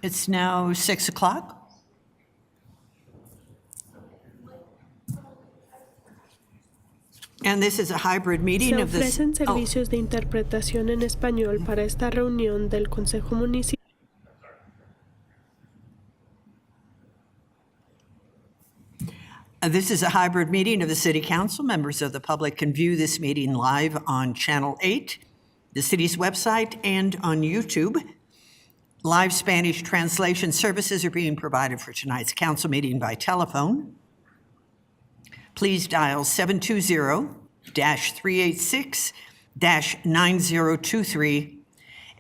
It's now 6 o'clock. And this is a hybrid meeting Se of the... ofrecen servicios de interpretación en español para esta reunión del Consejo Municipal. This is a hybrid meeting of the City Council. Members of the public can view this meeting live on Channel 8, the city's website, and on YouTube. Live Spanish translation services are being provided for tonight's council meeting by telephone. Please dial 720-386-9023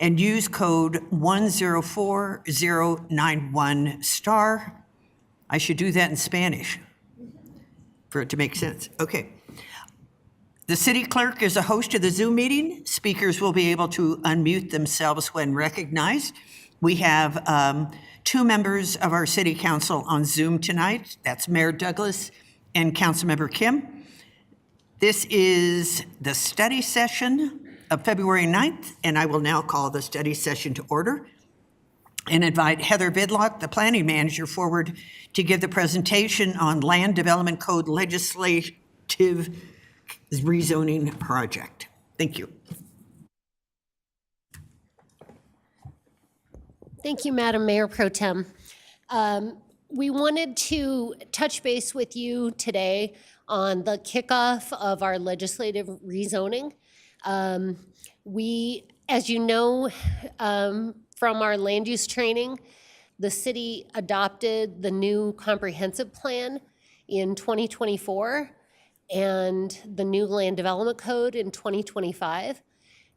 and use code 104091 *. I should do that in Spanish for it to make sense. Okay. The city clerk is a host of the Zoom meeting. Speakers will be able to unmute themselves when recognized. We have 2 members of our city council on Zoom tonight. That's Mayor Douglas and Councilmember Kim. This is the study session of February 9th, and I will now call the study session to order and invite Heather Vidlock, the planning manager, forward to give the presentation on Land Development Code legislative rezoning project. Thank you. Thank you, Madam Mayor Pro Tem. We wanted to touch base with you today on the kickoff of our legislative rezoning. As you know, from our land use training, the city adopted the new comprehensive plan in 2024 and the new land development code in 2025.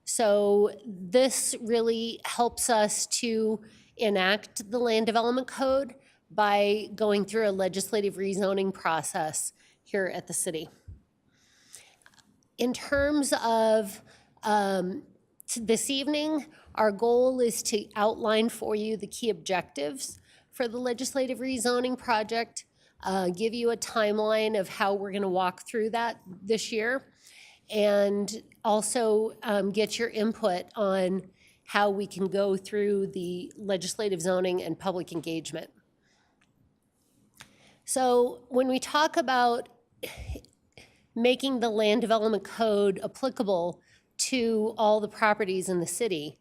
So this really helps us to enact the land development code by going through a legislative rezoning process here at the city. In terms of this evening, our goal is to outline for you the key objectives for the legislative rezoning project, give you a timeline of how we're going to walk through that this year, and also get your input on how we can go through the legislative zoning and public engagement. So when we talk about making the land development code applicable to all the properties in the city,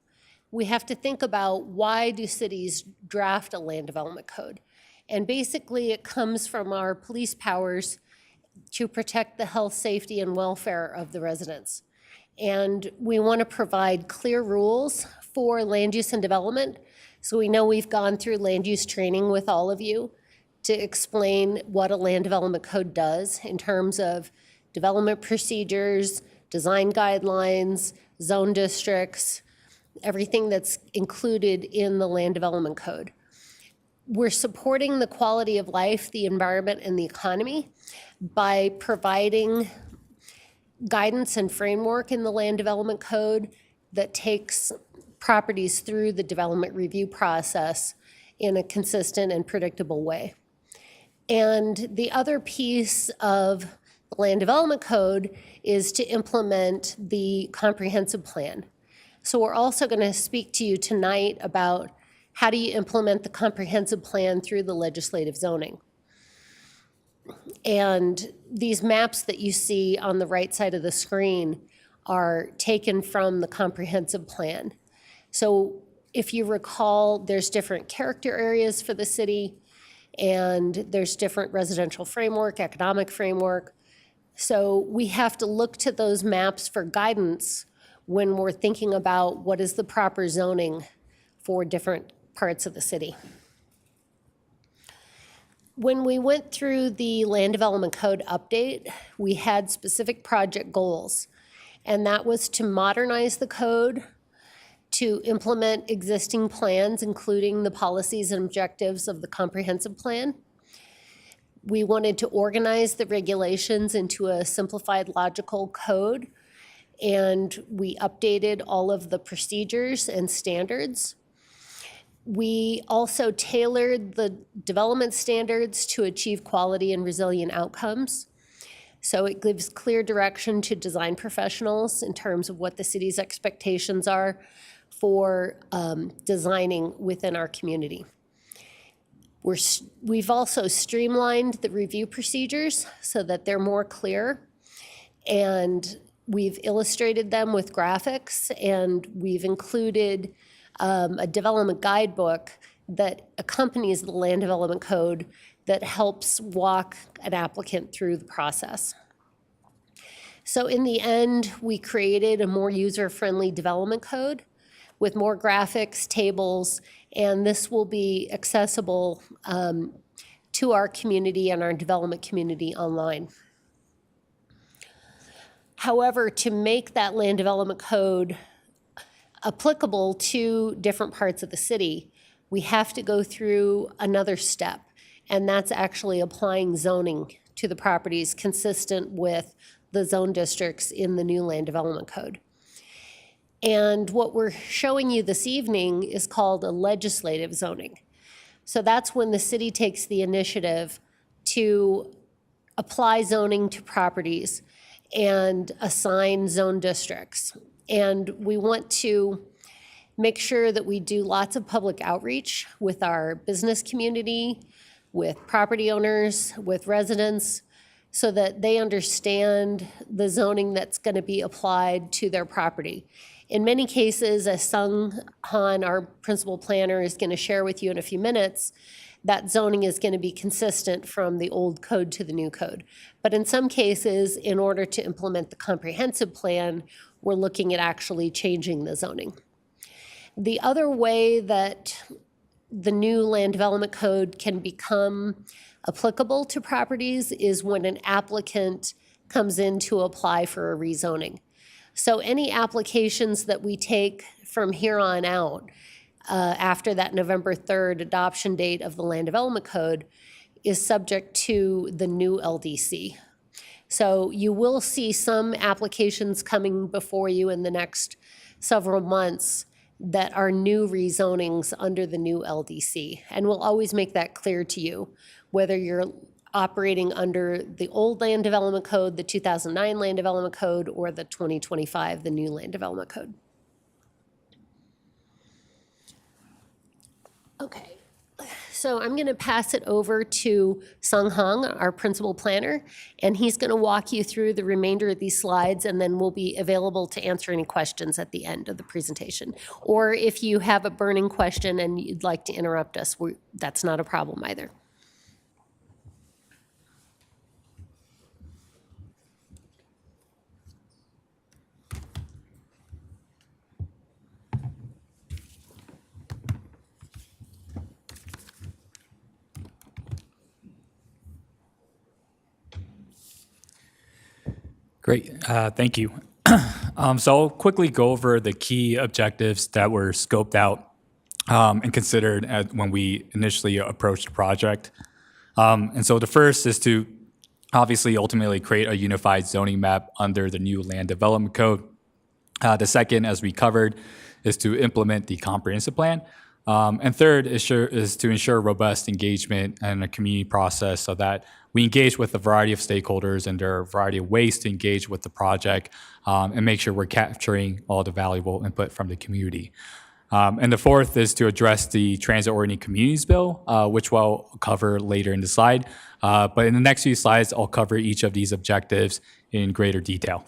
we have to think about why do cities draft a land development code? And basically it comes from our police powers to protect the health, safety, and welfare of the residents. And we want to provide clear rules for land use and development. So we know we've gone through land use training with all of you to explain what a land development code does in terms of development procedures, design guidelines, zone districts, everything that's included in the land development code. We're supporting the quality of life, the environment, and the economy by providing guidance and framework in the land development code that takes properties through the development review process in a consistent and predictable way. And the other piece of the land development code is to implement the comprehensive plan. So we're also going to speak to you tonight about how do you implement the comprehensive plan through the legislative zoning. And these maps that you see on the right side of the screen are taken from the comprehensive plan. So if you recall, there's different character areas for the city, and there's different residential framework, economic framework. So we have to look to those maps for guidance when we're thinking about what is the proper zoning for different parts of the city. When we went through the land development code update, we had specific project goals, and that was to modernize the code, to implement existing plans, including the policies and objectives of the comprehensive plan. We wanted to organize the regulations into a simplified, logical code, and we updated all of the procedures and standards. We also tailored the development standards to achieve quality and resilient outcomes. So it gives clear direction to design professionals in terms of what the city's expectations are for designing within our community. We've also streamlined the review procedures so that they're more clear, and we've illustrated them with graphics, and we've included a development guidebook that accompanies the Land Development Code that helps walk an applicant through the process. So in the end, we created a more user-friendly development code with more graphics, tables, and this will be accessible to our community and our development community online. However, to make that land development code applicable to different parts of the city, we have to go through another step, and that's actually applying zoning to the properties consistent with the zone districts in the new land development code. And what we're showing you this evening is called a legislative zoning. So that's when the city takes the initiative to apply zoning to properties and assign zone districts. And we want to make sure that we do lots of public outreach with our business community, with property owners, with residents, so that they understand the zoning that's going to be applied to their property. In many cases, as Sung Han, our principal planner, is going to share with you in a few minutes, that zoning is going to be consistent from the old code to the new code. But in some cases, in order to implement the comprehensive plan, we're looking at actually changing the zoning. The other way that the new land development code can become applicable to properties is when an applicant comes in to apply for a rezoning. So any applications that we take from here on out, after that November 3rd adoption date of the Land Development Code, is subject to the new LDC. So you will see some applications coming before you in the next several months that are new rezonings under the new LDC. And we'll always make that clear to you, whether you're operating under the old Land Development Code, the 2009 Land Development Code, or the 2025, the new Land Development Code. Okay, so I'm going to pass it over to Sung Hong, our principal planner, and he's going to walk you through the remainder of these slides, and then we'll be available to answer any questions at the end of the presentation. Or if you have a burning question and you'd like to interrupt us, that's not a problem either. Great, thank you. So I'll quickly go over the key objectives that were scoped out and considered when we initially approached the project. And so the first is to obviously ultimately create a unified zoning map under the new Land Development Code. The second, as we covered, is to implement the comprehensive plan. And third is to ensure robust engagement and a community process so that we engage with a variety of stakeholders, and there are a variety of ways to engage with the project and make sure we're capturing all the valuable input from the community. And the fourth is to address the Transit-Oriented Communities Bill, which we'll cover later in the slide. But in the next few slides, I'll cover each of these objectives in greater detail.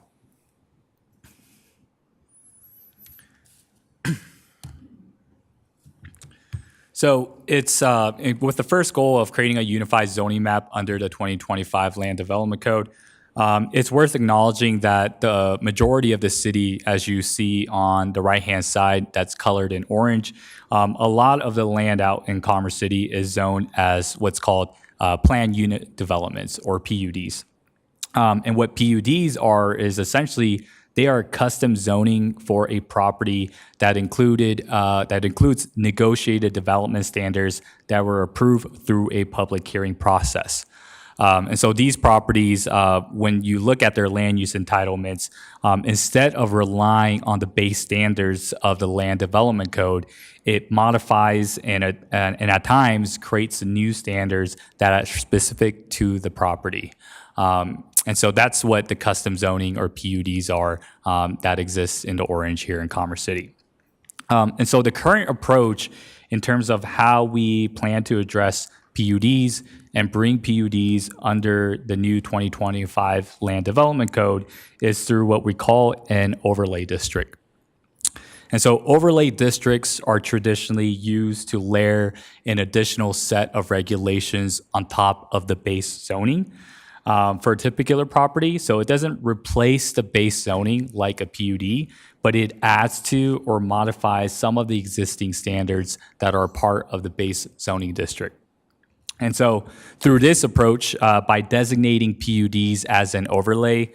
So it's with the first goal of creating a unified zoning map under the 2025 Land Development Code, it's worth acknowledging that the majority of the city, as you see on the right-hand side that's colored in orange, a lot of the land out in Commerce City is zoned as what's called planned unit developments, or PUDs. And what PUDs are is essentially they are custom zoning for a property that includes negotiated development standards that were approved through a public hearing process. And so these properties, when you look at their land use entitlements, instead of relying on the base standards of the Land Development Code, it modifies and at times creates new standards that are specific to the property. And so that's what the custom zoning, or PUDs, are that exists in the orange here in Commerce City. And so the current approach in terms of how we plan to address PUDs and bring PUDs under the new 2025 Land Development Code is through what we call an overlay district. And so overlay districts are traditionally used to layer an additional set of regulations on top of the base zoning for a particular property. So it doesn't replace the base zoning like a PUD, but it adds to or modifies some of the existing standards that are part of the base zoning district. And so through this approach, by designating PUDs as an overlay,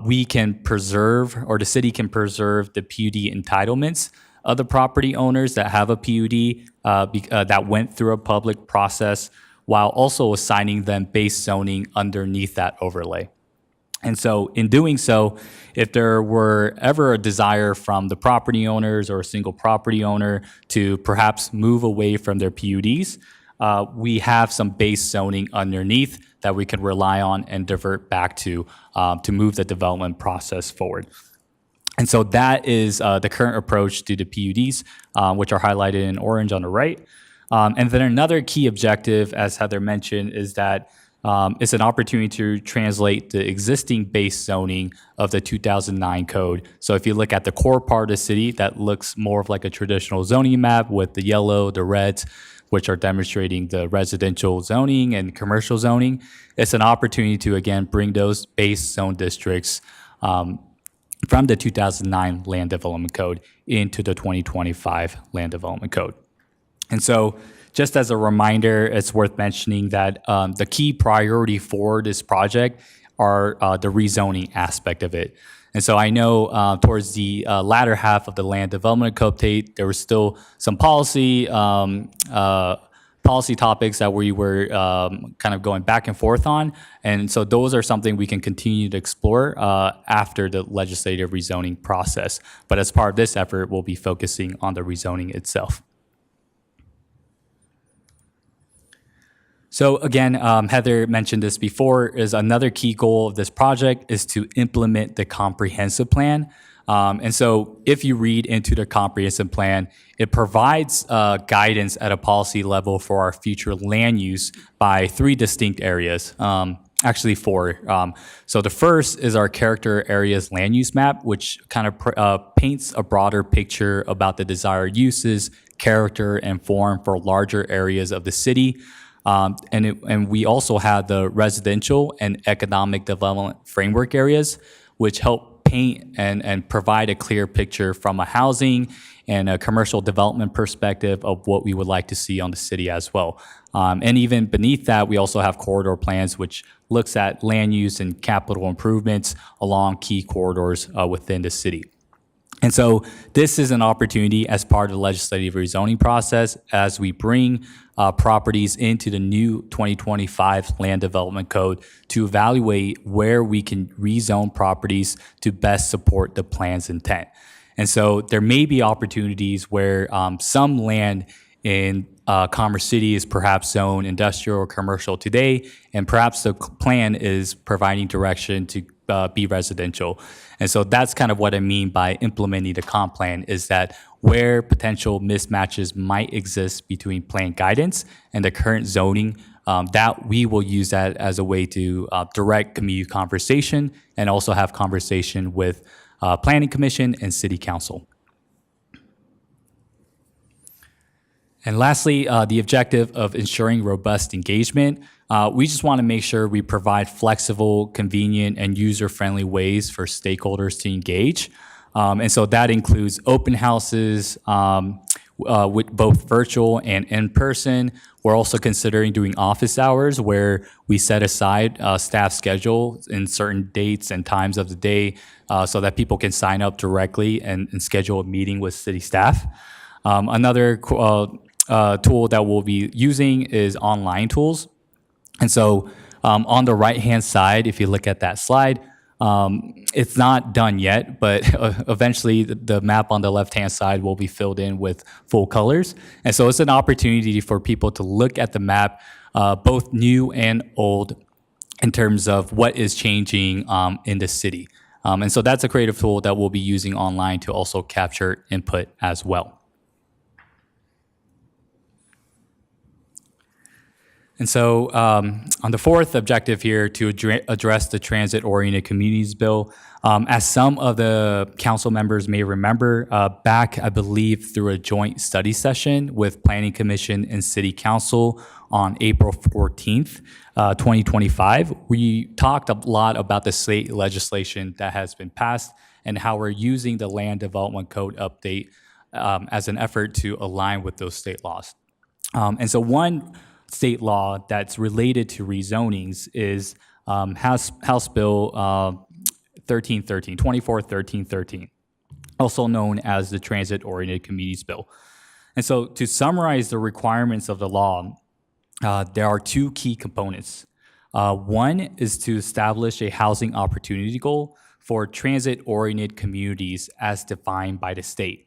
we can preserve, or the city can preserve, the PUD entitlements of the property owners that have a PUD that went through a public process, while also assigning them base zoning underneath that overlay. And so in doing so, if there were ever a desire from the property owners or a single property owner to perhaps move away from their PUDs, we have some base zoning underneath that we can rely on and divert back to move the development process forward. And so that is the current approach to the PUDs, which are highlighted in orange on the right. And then another key objective, as Heather mentioned, is that it's an opportunity to translate the existing base zoning of the 2009 code. So if you look at the core part of the city, that looks more of like a traditional zoning map with the yellow, the reds, which are demonstrating the residential zoning and commercial zoning. It's an opportunity to, again, bring those base zone districts from the 2009 Land Development Code into the 2025 Land Development Code. And so just as a reminder, it's worth mentioning that the key priority for this project are the rezoning aspect of it. And so I know towards the latter half of the Land Development Code update, there was still some policy topics that we were kind of going back and forth on. And so those are something we can continue to explore after the legislative rezoning process. But as part of this effort, we'll be focusing on the rezoning itself. So again, Heather mentioned this before, is another key goal of this project is to implement the comprehensive plan. And so if you read into the comprehensive plan, it provides guidance at a policy level for our future land use by 3 distinct areas, actually 4. So the first is our character areas land use map, which kind of paints a broader picture about the desired uses, character, and form for larger areas of the city. And we also have the residential and economic development framework areas, which help paint and provide a clear picture from a housing and a commercial development perspective of what we would like to see on the city as well. And even beneath that, we also have corridor plans, which looks at land use and capital improvements along key corridors within the city. And so this is an opportunity as part of the legislative rezoning process as we bring properties into the new 2025 Land Development Code to evaluate where we can rezone properties to best support the plan's intent. And so there may be opportunities where some land in Commerce City is perhaps zoned industrial or commercial today, and perhaps the plan is providing direction to be residential. And so that's kind of what I mean by implementing the comp plan, is that where potential mismatches might exist between plan guidance and the current zoning, that we will use that as a way to direct community conversation and also have conversation with Planning Commission and City Council. And lastly, the objective of ensuring robust engagement. We just want to make sure we provide flexible, convenient, and user-friendly ways for stakeholders to engage. And so that includes open houses with both virtual and in-person. We're also considering doing office hours where we set aside staff schedule in certain dates and times of the day so that people can sign up directly and schedule a meeting with city staff. Another tool that we'll be using is online tools. And so on the right-hand side, if you look at that slide, it's not done yet, but eventually the map on the left-hand side will be filled in with full colors. And so it's an opportunity for people to look at the map, both new and old, in terms of what is changing in the city. And so that's a creative tool that we'll be using online to also capture input as well. And so on the fourth objective here, to address the transit-oriented communities bill, as some of the council members may remember, back, I believe, through a joint study session with Planning Commission and City Council on April 14th, 2025, we talked a lot about the state legislation that has been passed and how we're using the Land Development Code update as an effort to align with those state laws. And so one state law that's related to rezonings is House Bill 241313, also known as the Transit-Oriented Communities Bill. And so to summarize the requirements of the law, there are two key components. One is to establish a housing opportunity goal for transit-oriented communities as defined by the state.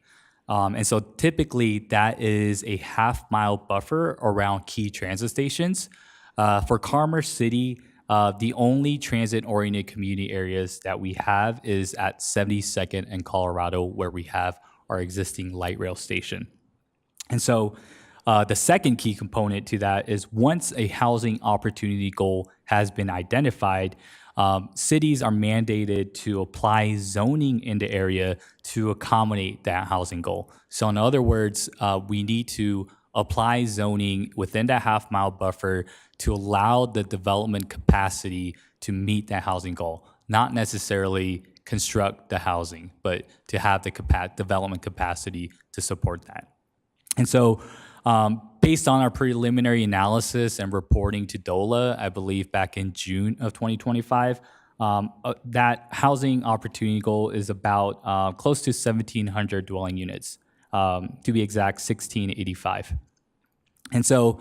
And so typically that is a half-mile buffer around key transit stations. For Commerce City, the only transit-oriented community areas that we have is at 72nd and Colorado, where we have our existing light rail station. And so the second key component to that is once a housing opportunity goal has been identified, cities are mandated to apply zoning in the area to accommodate that housing goal. So in other words, we need to apply zoning within that half-mile buffer to allow the development capacity to meet that housing goal, not necessarily construct the housing, but to have the development capacity to support that. And so based on our preliminary analysis and reporting to DOLA, I believe back in June of 2025, that housing opportunity goal is about close to 1,700 dwelling units, to be exact, 1,685. And so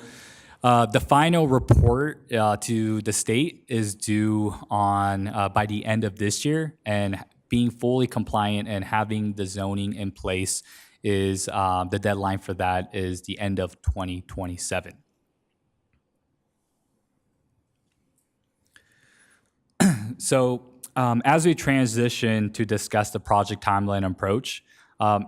the final report to the state is due on by the end of this year, and being fully compliant and having the zoning in place is the deadline for that is the end of 2027. So as we transition to discuss the project timeline approach,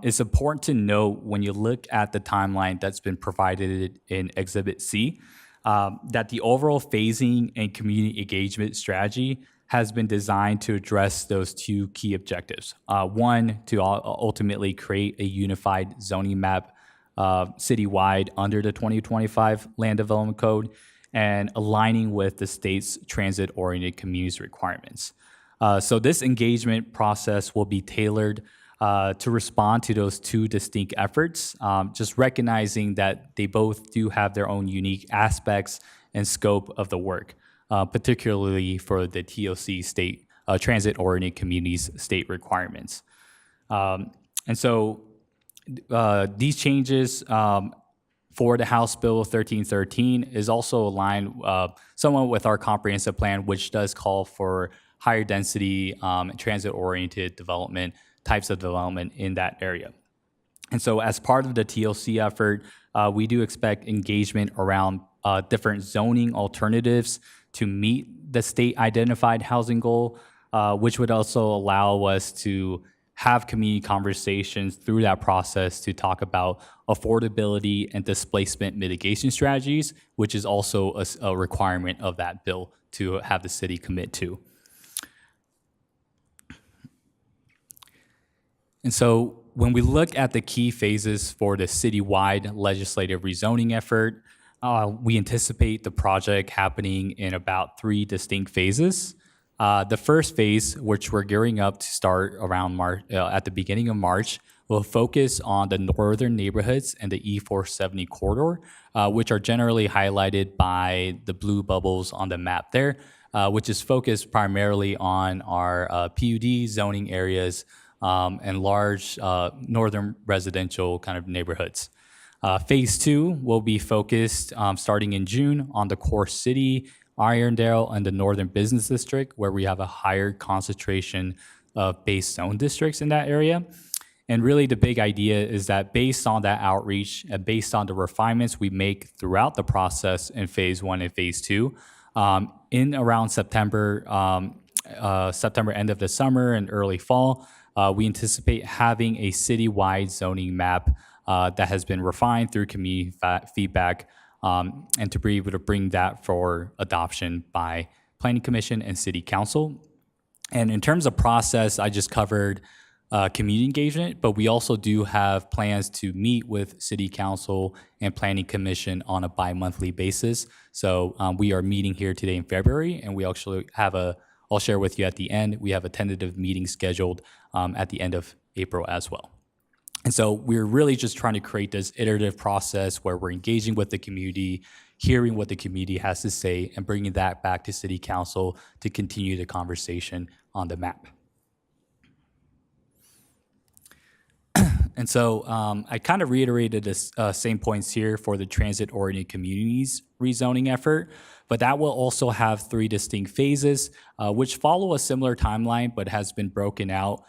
it's important to note when you look at the timeline that's been provided in Exhibit C, that the overall phasing and community engagement strategy has been designed to address those two key objectives. One, to ultimately create a unified zoning map citywide under the 2025 Land Development Code and aligning with the state's transit-oriented communities requirements. So this engagement process will be tailored to respond to those two distinct efforts, just recognizing that they both do have their own unique aspects and scope of the work, particularly for the TOC state, transit-oriented communities state requirements. And so these changes for the House Bill 1313 is also aligned somewhat with our comprehensive plan, which does call for higher density transit-oriented development, types of development in that area. And so as part of the TLC effort, we do expect engagement around different zoning alternatives to meet the state identified housing goal, which would also allow us to have community conversations through that process to talk about affordability and displacement mitigation strategies, which is also a requirement of that bill to have the city commit to. And so when we look at the key phases for the citywide legislative rezoning effort, we anticipate the project happening in about 3 distinct phases. The first phase, which we're gearing up to start around March, at the beginning of March, will focus on the northern neighborhoods and the E470 corridor, which are generally highlighted by the blue bubbles on the map there, which is focused primarily on our PUD zoning areas and large northern residential kind of neighborhoods. Phase 2 will be focused starting in June on the core city, Irondale, and the Northern Business District, where we have a higher concentration of base zone districts in that area. And really the big idea is that based on that outreach and based on the refinements we make throughout the process in Phase 1 and Phase 2, in around September, end of the summer and early fall, we anticipate having a citywide zoning map that has been refined through community feedback and to be able to bring that for adoption by Planning Commission and City Council. And in terms of process, I just covered community engagement, but we also do have plans to meet with City Council and Planning Commission on a bi-monthly basis. So we are meeting here today in February, and we actually have I'll share with you at the end, we have a tentative meeting scheduled at the end of April as well. And so we're really just trying to create this iterative process where we're engaging with the community, hearing what the community has to say, and bringing that back to City Council to continue the conversation on the map. And so I kind of reiterated the same points here for the transit-oriented communities rezoning effort, but that will also have 3 distinct phases, which follow a similar timeline, but has been broken out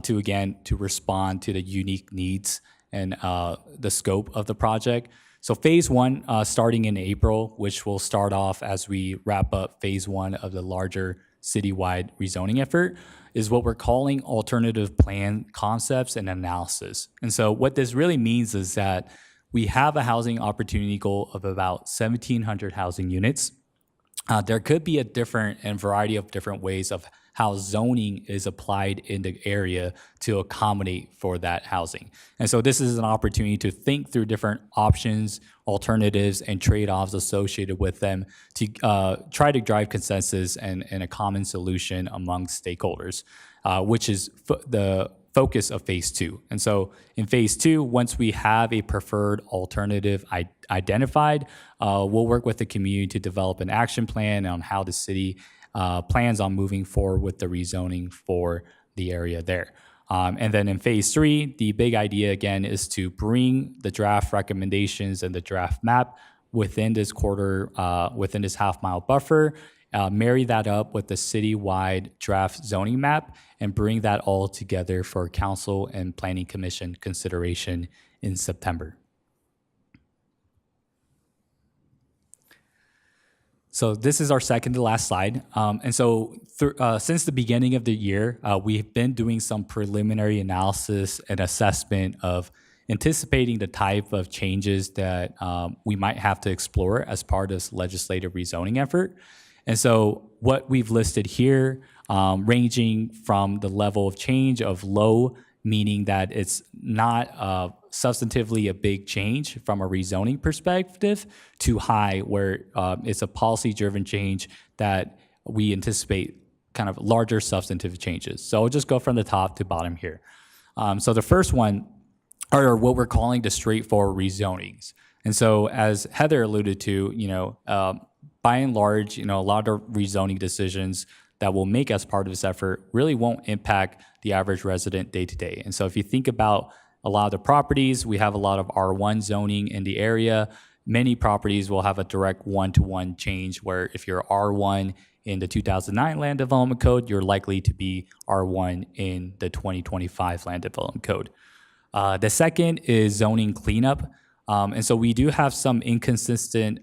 to respond to the unique needs and the scope of the project. So phase 1, starting in April, which will start off as we wrap up phase 1 of the larger citywide rezoning effort, is what we're calling alternative plan concepts and analysis. And so what this really means is that we have a housing opportunity goal of about 1,700 housing units. There could be a different and variety of different ways of how zoning is applied in the area to accommodate for that housing. And so this is an opportunity to think through different options, alternatives, and trade-offs associated with them to try to drive consensus and a common solution among stakeholders, which is the focus of phase 2. And so in phase 2, once we have a preferred alternative identified, we'll work with the community to develop an action plan on how the city plans on moving forward with the rezoning for the area there. And then in phase 3, the big idea again is to bring the draft recommendations and the draft map within this within this half-mile buffer, marry that up with the citywide draft zoning map, and bring that all together for Council and Planning Commission consideration in September. So this is our second to last slide. And so since the beginning of the year, we've been doing some preliminary analysis and assessment of anticipating the type of changes that we might have to explore as part of this legislative rezoning effort. And so what we've listed here, ranging from the level of change of low, meaning that it's not substantively a big change from a rezoning perspective, to high, where it's a policy-driven change that we anticipate kind of larger substantive changes. So I'll just go from the top to bottom here. So the first one are what we're calling the straightforward rezonings. And so as Heather alluded to, by and large, a lot of rezoning decisions that we'll make as part of this effort really won't impact the average resident day to day. And so if you think about a lot of the properties, we have a lot of R1 zoning in the area. Many properties will have a direct one-to-one change where if you're R1 in the 2009 Land Development Code, you're likely to be R1 in the 2025 Land Development Code. The second is zoning cleanup. And so we do have some inconsistent,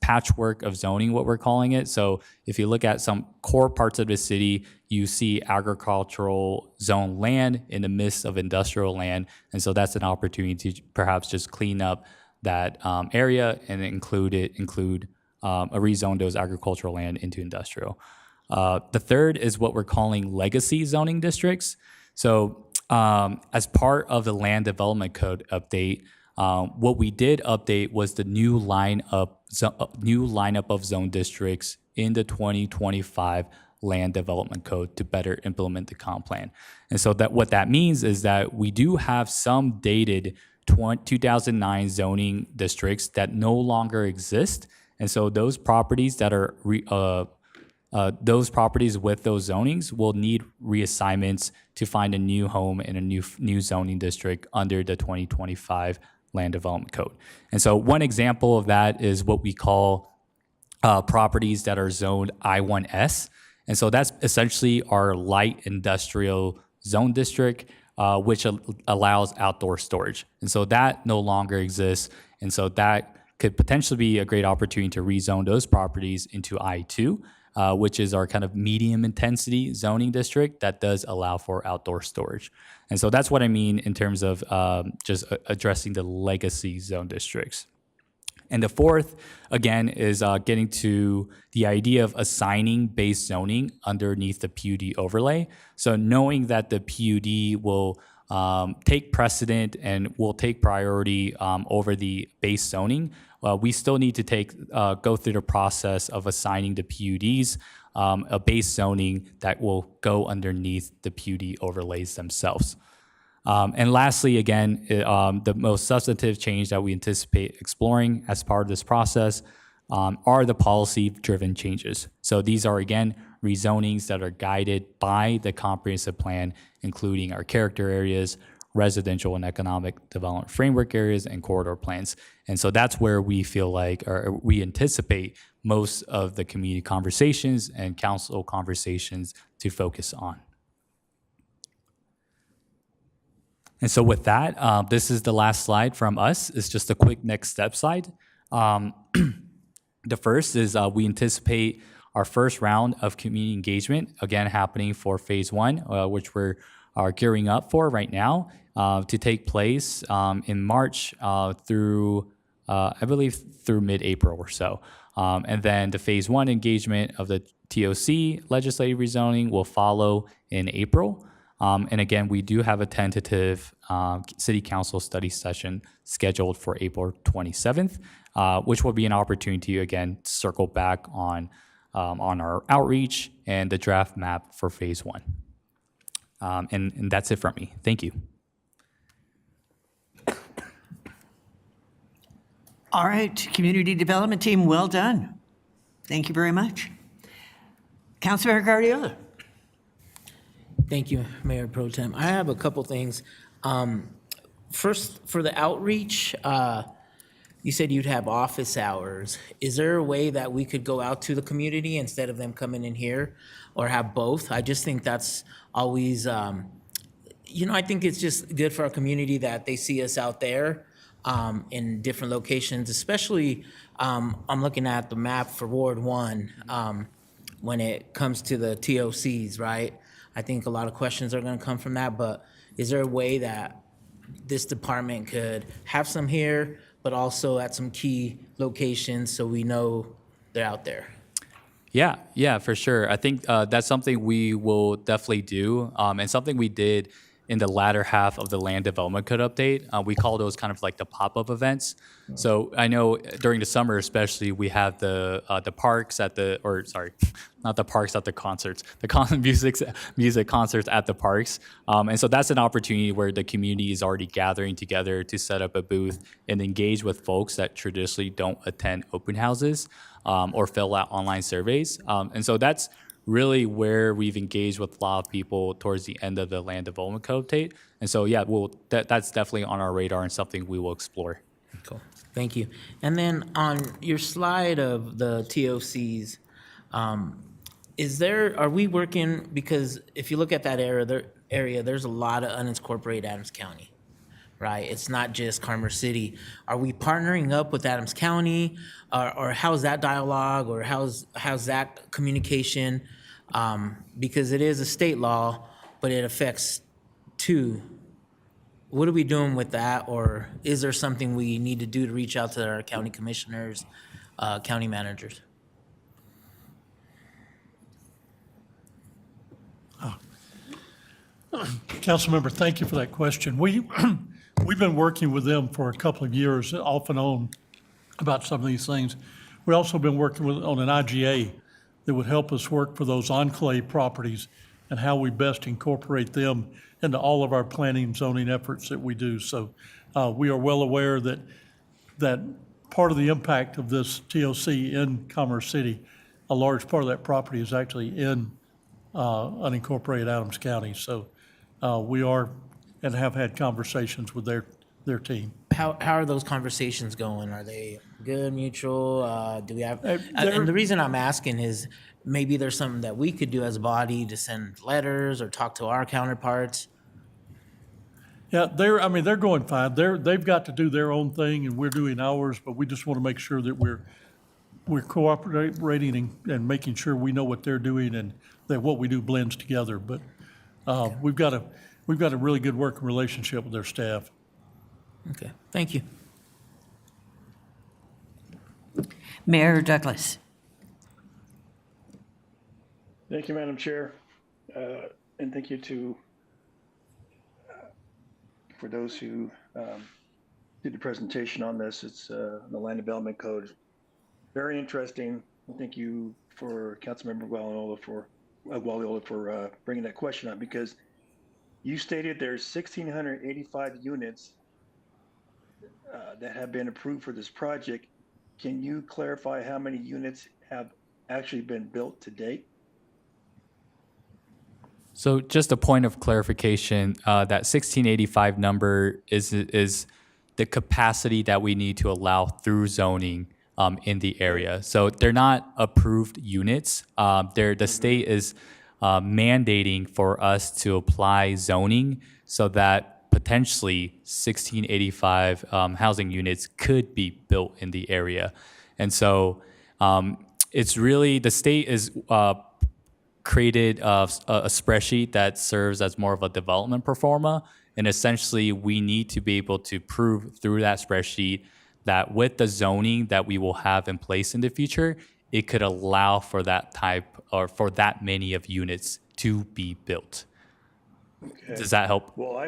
patchwork of zoning, what we're calling it. So if you look at some core parts of the city, you see agricultural zone land in the midst of industrial land. And so that's an opportunity to perhaps just clean up that area and include a rezone those agricultural land into industrial. The third is what we're calling legacy zoning districts. So as part of the Land Development Code update, what we did update was the new lineup of zone districts in the 2025 Land Development Code to better implement the comp plan. And so what that means is that we do have some dated 2009 zoning districts that no longer exist. And so those properties that are those properties with those zonings will need reassignments to find a new home in a new zoning district under the 2025 Land Development Code. And so one example of that is what we call properties that are zoned I1S. And so that's essentially our light industrial zone district, which allows outdoor storage. And so that no longer exists. And so that could potentially be a great opportunity to rezone those properties into I2, which is our kind of medium intensity zoning district that does allow for outdoor storage. And so that's what I mean in terms of just addressing the legacy zone districts. And the fourth, again, is getting to the idea of assigning base zoning underneath the PUD overlay. So knowing that the PUD will take precedent and will take priority over the base zoning, we still need to go through the process of assigning the PUDs a base zoning that will go underneath the PUD overlays themselves. And lastly, again, the most substantive change that we anticipate exploring as part of this process are the policy-driven changes. So these are, again, rezonings that are guided by the comprehensive plan, including our character areas, residential and economic development framework areas, and corridor plans. And so that's where we feel like, or we anticipate most of the community conversations and council conversations to focus on. And so with that, this is the last slide from us. It's just a quick next step slide. The first is we anticipate our first round of community engagement, again, happening for phase one, which we are gearing up for right now, to take place in March through, I believe, through mid-April or so. And then the phase one engagement of the TOC legislative rezoning will follow in April. And again, we do have a tentative city council study session scheduled for April 27th, which will be an opportunity, again, to circle back on our outreach and the draft map for phase one. And that's it from me. Thank you. All right, community development team, well done. Thank you very much. Councilmember Guardiola. Thank you, Mayor Pro Tem. I have a couple things. First, for the outreach, you said you'd have office hours. Is there a way that we could go out to the community instead of them coming in here, or have both? I just think that's always, I think it's just good for our community that they see us out there in different locations, especially I'm looking at the map for Ward 1 when it comes to the TOCs, right? I think a lot of questions are going to come from that, but is there a way that this department could have some here, but also at some key locations so we know they're out there? Yeah, for sure. I think that's something we will definitely do, and something we did in the latter half of the land development code update. We call those kind of like the pop-up events. So I know during the summer especially, we have the parks at the, or sorry, not the parks at the concerts, the music concerts at the parks. And so that's an opportunity where the community is already gathering together to set up a booth and engage with folks that traditionally don't attend open houses or fill out online surveys. And so that's really where we've engaged with a lot of people towards the end of the land development code update. And so, yeah, that's definitely on our radar and something we will explore. Cool, thank you. And then on your slide of the TOCs, are we working, because if you look at that area, there's a lot of unincorporated Adams County, right? It's not just Commerce City. Are we partnering up with Adams County, or how's that dialogue, or how's that communication? Because it is a state law, but it affects two. What are we doing with that, or is there something we need to do to reach out to our county commissioners, county managers? Councilmember, thank you for that question. We've been working with them for a couple of years, off and on, about some of these things. We've also been working on an IGA that would help us work for those enclave properties and how we best incorporate them into all of our planning and zoning efforts that we do. So we are well aware that part of the impact of this TOC in Commerce City, a large part of that property is actually in unincorporated Adams County. So we are and have had conversations with their team. How are those conversations going? Are they good, mutual? Do we have? And the reason I'm asking is maybe there's something that we could do as a body to send letters or talk to our counterparts. Yeah, they're going fine. They've got to do their own thing, and we're doing ours. But we just want to make sure that we're cooperating and making sure we know what they're doing and that what we do blends together. But we've got a really good working relationship with their staff. Okay, thank you. Mayor Douglas. Thank you, Madam Chair. And thank you to, for those who did the presentation on this. It's the Land Development Code. Very interesting. Thank you for Councilmember Gualiola for bringing that question up, because you stated there's 1,685 units that have been approved for this project. Can you clarify how many units have actually been built to date? So just a point of clarification, that 1685 number is the capacity that we need to allow through zoning in the area. So they're not approved units. The state is mandating for us to apply zoning so that potentially 1685 housing units could be built in the area. And so it's really, the state is created a spreadsheet that serves as more of a development pro forma. And essentially, we need to be able to prove through that spreadsheet that with the zoning that we will have in place in the future, it could allow for that type or for that many of units to be built. Okay. Does that help? Well,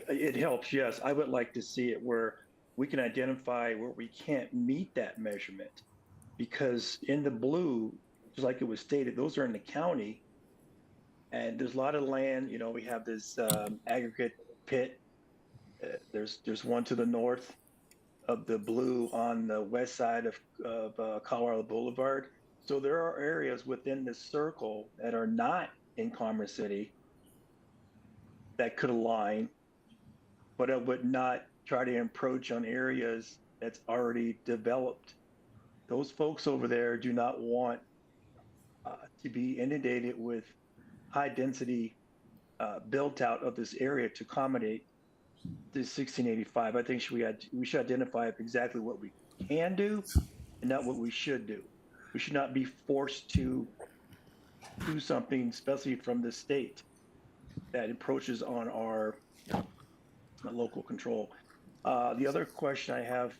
it helps, yes. I would like to see it where we can identify where we can't meet that measurement. Because in the blue, just like it was stated, those are in the county. And there's a lot of land, we have this aggregate pit. There's one to the north of the blue on the west side of Colorado Boulevard. So there are areas within this circle that are not in Commerce City that could align, but I would not try to encroach on areas that's already developed. Those folks over there do not want to be inundated with high density built out of this area to accommodate this 1685. I think we should identify exactly what we can do and not what we should do. We should not be forced to do something, especially from the state, that approaches on our local control. The other question I have,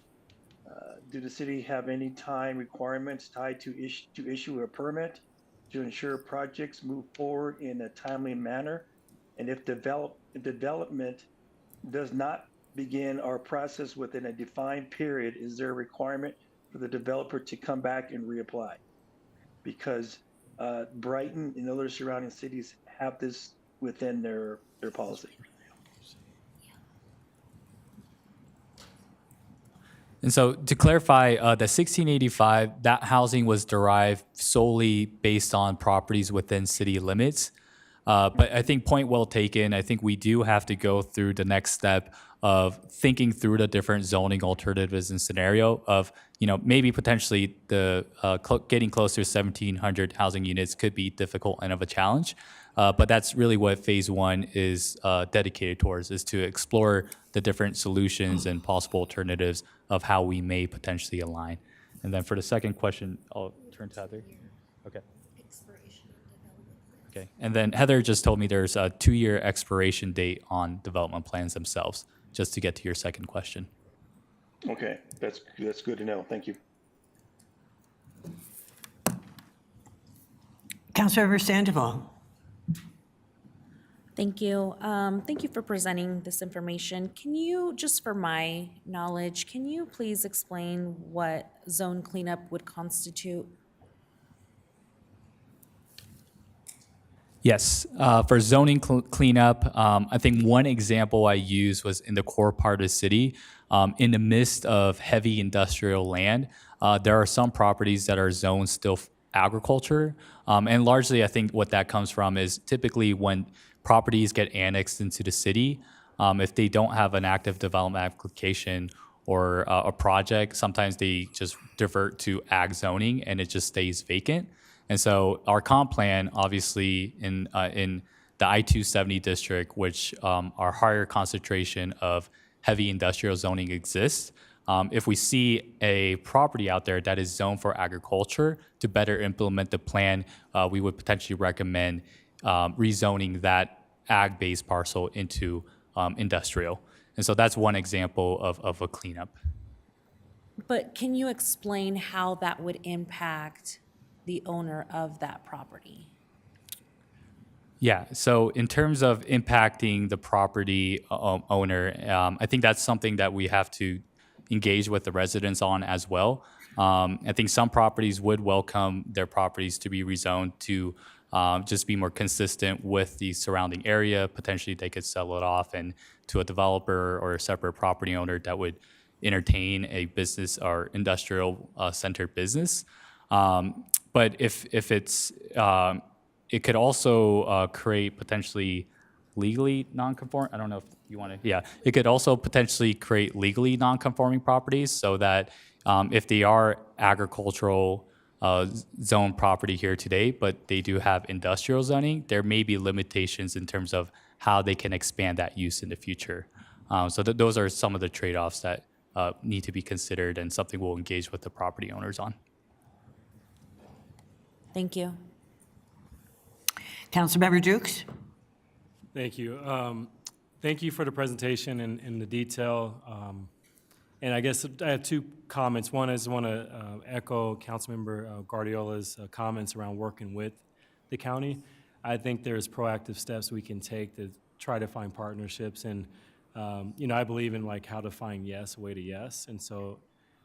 do the city have any time requirements tied to issue a permit to ensure projects move forward in a timely manner? And if development does not begin our process within a defined period, is there a requirement for the developer to come back and reapply? Because Brighton and other surrounding cities have this within their policy. And so to clarify, the 1685, that housing was derived solely based on properties within city limits. But I think point well taken. I think we do have to go through the next step of thinking through the different zoning alternatives and scenario of, maybe potentially the getting closer to 1,700 housing units could be difficult and of a challenge. But that's really what phase one is dedicated towards, is to explore the different solutions and possible alternatives of how we may potentially align. And then for the second question, I'll turn to Heather. Okay. Okay. And then Heather just told me there's a 2-year expiration date on development plans themselves, just to get to your second question. Okay, that's good to know. Thank you. Councilmember Sandoval. Thank you. Thank you for presenting this information. Can you, just for my knowledge, can you please explain what zone cleanup would constitute? Yes, for zoning cleanup, I think one example I used was in the core part of the city. In the midst of heavy industrial land, there are some properties that are zoned still agriculture. And largely, I think what that comes from is typically when properties get annexed into the city, if they don't have an active development application or a project, sometimes they just divert to ag zoning and it just stays vacant. And so our comp plan, obviously, in the I-270 district, which our higher concentration of heavy industrial zoning exists, if we see a property out there that is zoned for agriculture, to better implement the plan, we would potentially recommend rezoning that ag-based parcel into industrial. And so that's one example of a cleanup. But can you explain how that would impact the owner of that property? Yeah, so in terms of impacting the property owner, I think that's something that we have to engage with the residents on as well. I think some properties would welcome their properties to be rezoned to just be more consistent with the surrounding area. Potentially, they could sell it off and to a developer or a separate property owner that would entertain a business or industrial centered business. But if it's it could also create potentially legally non-conform. I don't know if you want to. Yeah, it could also potentially create legally non-conforming properties, so that if they are agricultural zone property here today, but they do have industrial zoning, there may be limitations in terms of how they can expand that use in the future. So those are some of the trade-offs that need to be considered, and something we'll engage with the property owners on. Thank you. Councilmember Dukes? Thank you. Thank you for the presentation and the detail. And I guess I have two comments. One is I want to echo Councilmember Guardiola's comments around working with the county. I think there's proactive steps we can take to try to find partnerships. And, I believe in like how to find yes, way to yes. And so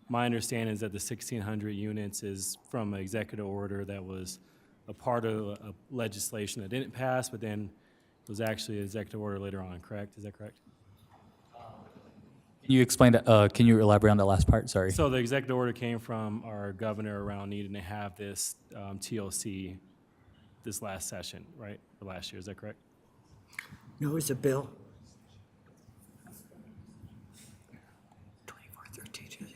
my understanding is that the 1,600 units is from an executive order that was a part of a legislation that didn't pass, but then was actually an executive order later on, correct? Is that correct? Can you explain that? Can you elaborate on that last part? Sorry. So the executive order came from our governor around needing to have this TLC this last session, right? Or last year, is that correct? No, it was a bill. 2413.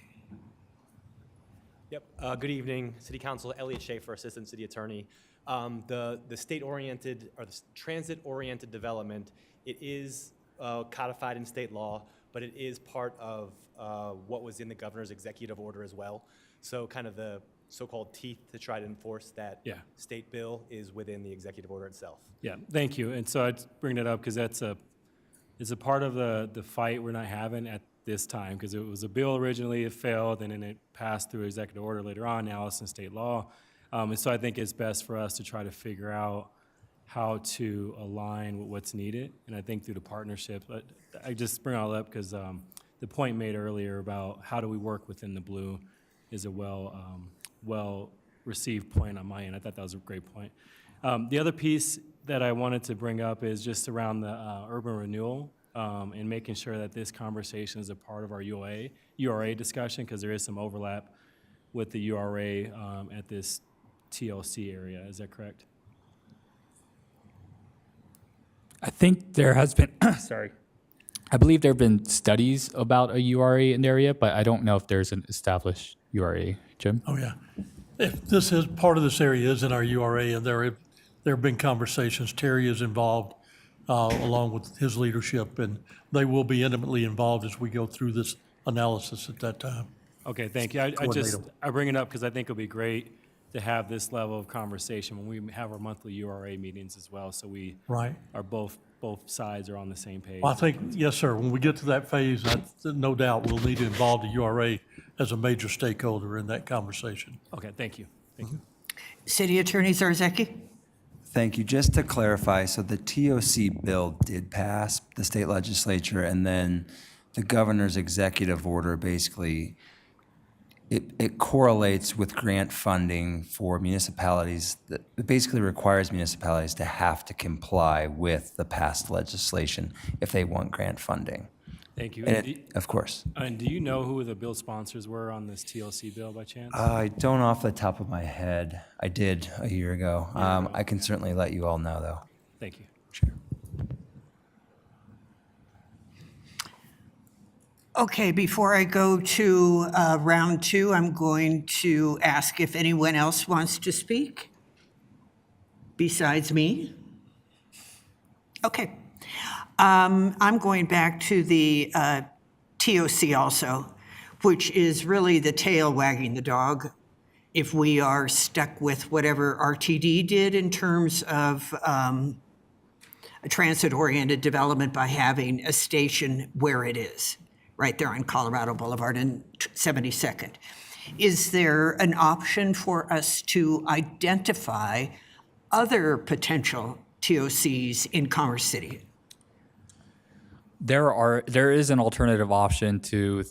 Yep. Good evening, City Council. Elliot Schaefer, Assistant City Attorney. The state-oriented or the transit-oriented development, it is codified in state law, but it is part of what was in the governor's executive order as well. So kind of the so-called teeth to try to enforce that state bill is within the executive order itself. Yeah, thank you. And so I'd bring that up because it's a part of the fight we're not having at this time, because it was a bill originally, it failed, and then it passed through executive order later on. Now it's in state law. And so I think it's best for us to try to figure out how to align with what's needed. And I think through the partnership, but I just bring all up because the point made earlier about how do we work within the blue is a well received point on my end. I thought that was a great point. The other piece that I wanted to bring up is just around the urban renewal and making sure that this conversation is a part of our URA discussion, because there is some overlap with the URA at this TLC area. Is that correct? I think there has been, sorry, I believe there have been studies about a URA in the area, but I don't know if there's an established URA. Jim? Oh, yeah. If this is, part of this area is in our URA, and there have been conversations. Terry is involved along with his leadership, and they will be intimately involved as we go through this analysis at that time. Okay, thank you. I bring it up because I think it'll be great to have this level of conversation when we have our monthly URA meetings as well, so we Right. are both sides are on the same page. Well, I think, yes, sir, when we get to that phase, no doubt we'll need to involve the URA as a major stakeholder in that conversation. Okay, thank you. Thank you. City Attorney Zarzaki? Thank you. Just to clarify, so the TOC bill did pass the state legislature, and then the governor's executive order basically, it correlates with grant funding for municipalities. It basically requires municipalities to have to comply with the past legislation if they want grant funding. Thank you. And of course. And do you know who the bill sponsors were on this TLC bill by chance? I don't off the top of my head. I did a year ago. I can certainly let you all know, though. Thank you. Sure. Okay, before I go to round two, I'm going to ask if anyone else wants to speak besides me. Okay. I'm going back to the TOC also, which is really the tail wagging the dog. If we are stuck with whatever RTD did in terms of a transit-oriented development by having a station where it is. right there on Colorado Boulevard and 72nd. Is there an option for us to identify other potential TOCs in Commerce City? There is an alternative option to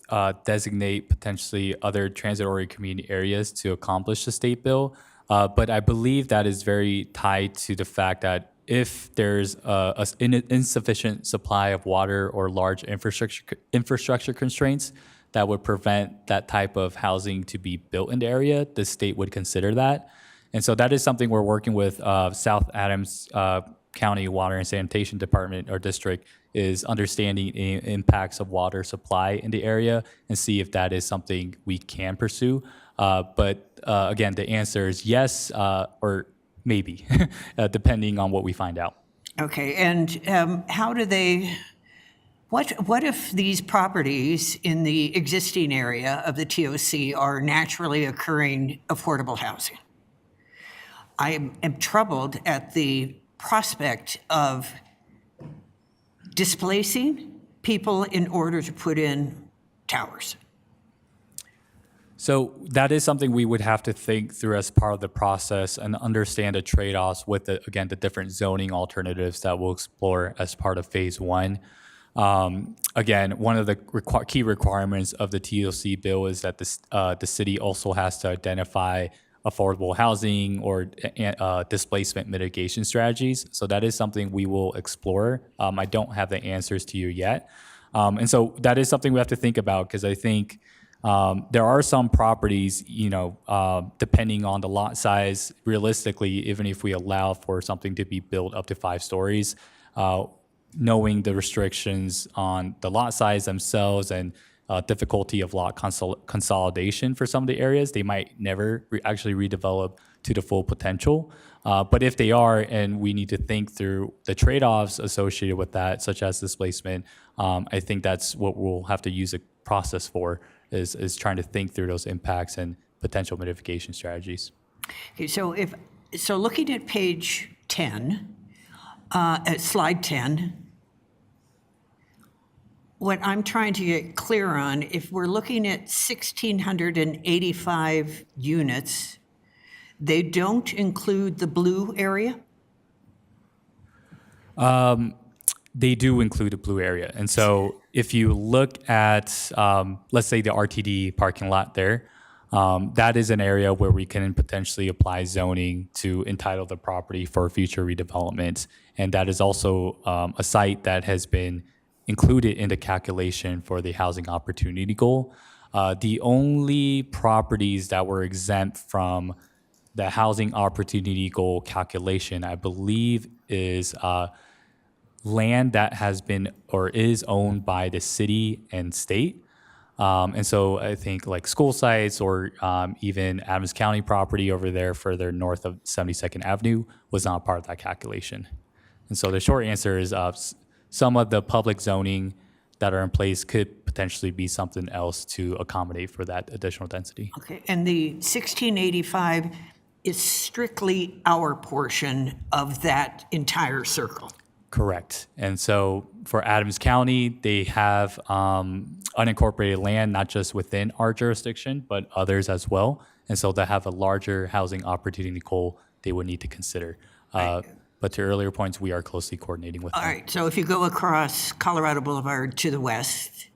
designate potentially other transit-oriented community areas to accomplish the state bill, but I believe that is very tied to the fact that if there's an insufficient supply of water or large infrastructure constraints that would prevent that type of housing to be built in the area, the state would consider that. And so that is something we're working with South Adams County Water and Sanitation Department or District, is understanding impacts of water supply in the area and see if that is something we can pursue. But again, the answer is yes or maybe, depending on what we find out. Okay, and how do they, what if these properties in the existing area of the TOC are naturally occurring affordable housing? I am troubled at the prospect of displacing people in order to put in towers. So that is something we would have to think through as part of the process and understand the trade-offs with, the different zoning alternatives that we'll explore as part of phase one. Again, one of the key requirements of the TOC bill is that the city also has to identify affordable housing or displacement mitigation strategies. So that is something we will explore. I don't have the answers to you yet. And so that is something we have to think about, because I think there are some properties, depending on the lot size, realistically, even if we allow for something to be built up to 5 stories, knowing the restrictions on the lot size themselves and difficulty of lot consolidation for some of the areas, they might never actually redevelop to the full potential. But if they are, and we need to think through the trade-offs associated with that, such as displacement, I think that's what we'll have to use a process for, is trying to think through those impacts and potential mitigation strategies. Okay, so looking at page 10, at slide 10, what I'm trying to get clear on, if we're looking at 1,685 units, they don't include the blue area? They do include a blue area. And so if you look at, let's say, the RTD parking lot there, that is an area where we can potentially apply zoning to entitle the property for future redevelopment. And that is also a site that has been included in the calculation for the housing opportunity goal. The only properties that were exempt from the housing opportunity goal calculation, I believe, is land that has been or is owned by the city and state. And so I think like school sites or even Adams County property over there further north of 72nd Avenue was not part of that calculation. And so the short answer is some of the public zoning that are in place could potentially be something else to accommodate for that additional density. Okay, and the 1685 is strictly our portion of that entire circle? Correct. And so for Adams County, they have unincorporated land, not just within our jurisdiction, but others as well. And so they have a larger housing opportunity goal they would need to consider. But to earlier points, we are closely coordinating with them. All right, so if you go across Colorado Boulevard to the west,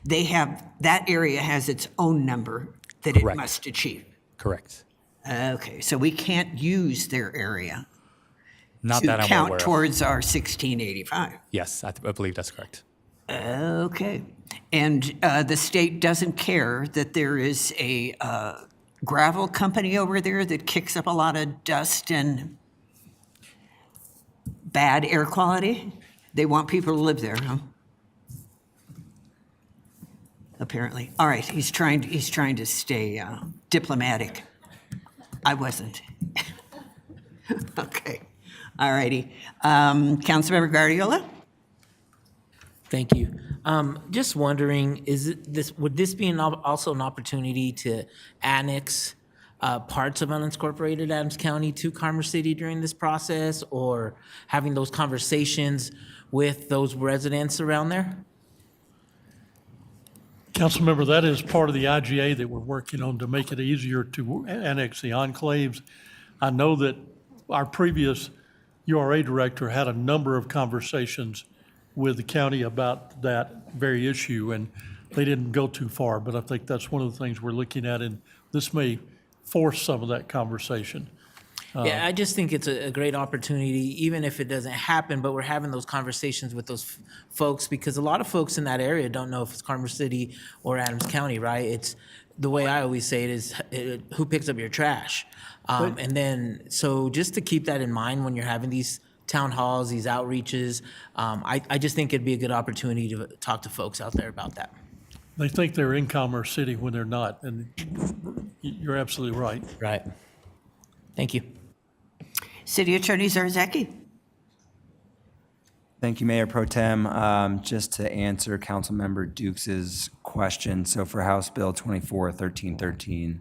they have, that area has its own number that it Correct. must achieve. Correct. Okay, so we can't use their area Not to that I'm aware count of. towards our 1685. Yes, I believe that's correct. Okay, and the state doesn't care that there is a gravel company over there that kicks up a lot of dust and bad air quality? They want people to live there, huh? Apparently. All right, he's trying to stay diplomatic. I wasn't. Okay, all righty. Councilmember Guardiola? Thank you. Just wondering, would this be also an opportunity to annex parts of unincorporated Adams County to Commerce City during this process, or having those conversations with those residents around there? Councilmember, that is part of the IGA that we're working on to make it easier to annex the enclaves. I know that our previous URA director had a number of conversations with the county about that very issue, and they didn't go too far, but I think that's one of the things we're looking at, and this may force some of that conversation. Yeah, I just think it's a great opportunity, even if it doesn't happen, but we're having those conversations with those folks, because a lot of folks in that area don't know if it's Carver City or Adams County, right? It's, the way I always say it is, who picks up your trash? And then, so just to keep that in mind when you're having these town halls, these outreaches, I just think it'd be a good opportunity to talk to folks out there about that. They think they're in Commerce City when they're not, and you're absolutely right. Right. Thank you. City Attorney Zarzaki. Thank you, Mayor Pro Tem. Just to answer Councilmember Dukes' question, so for House Bill 24-1313,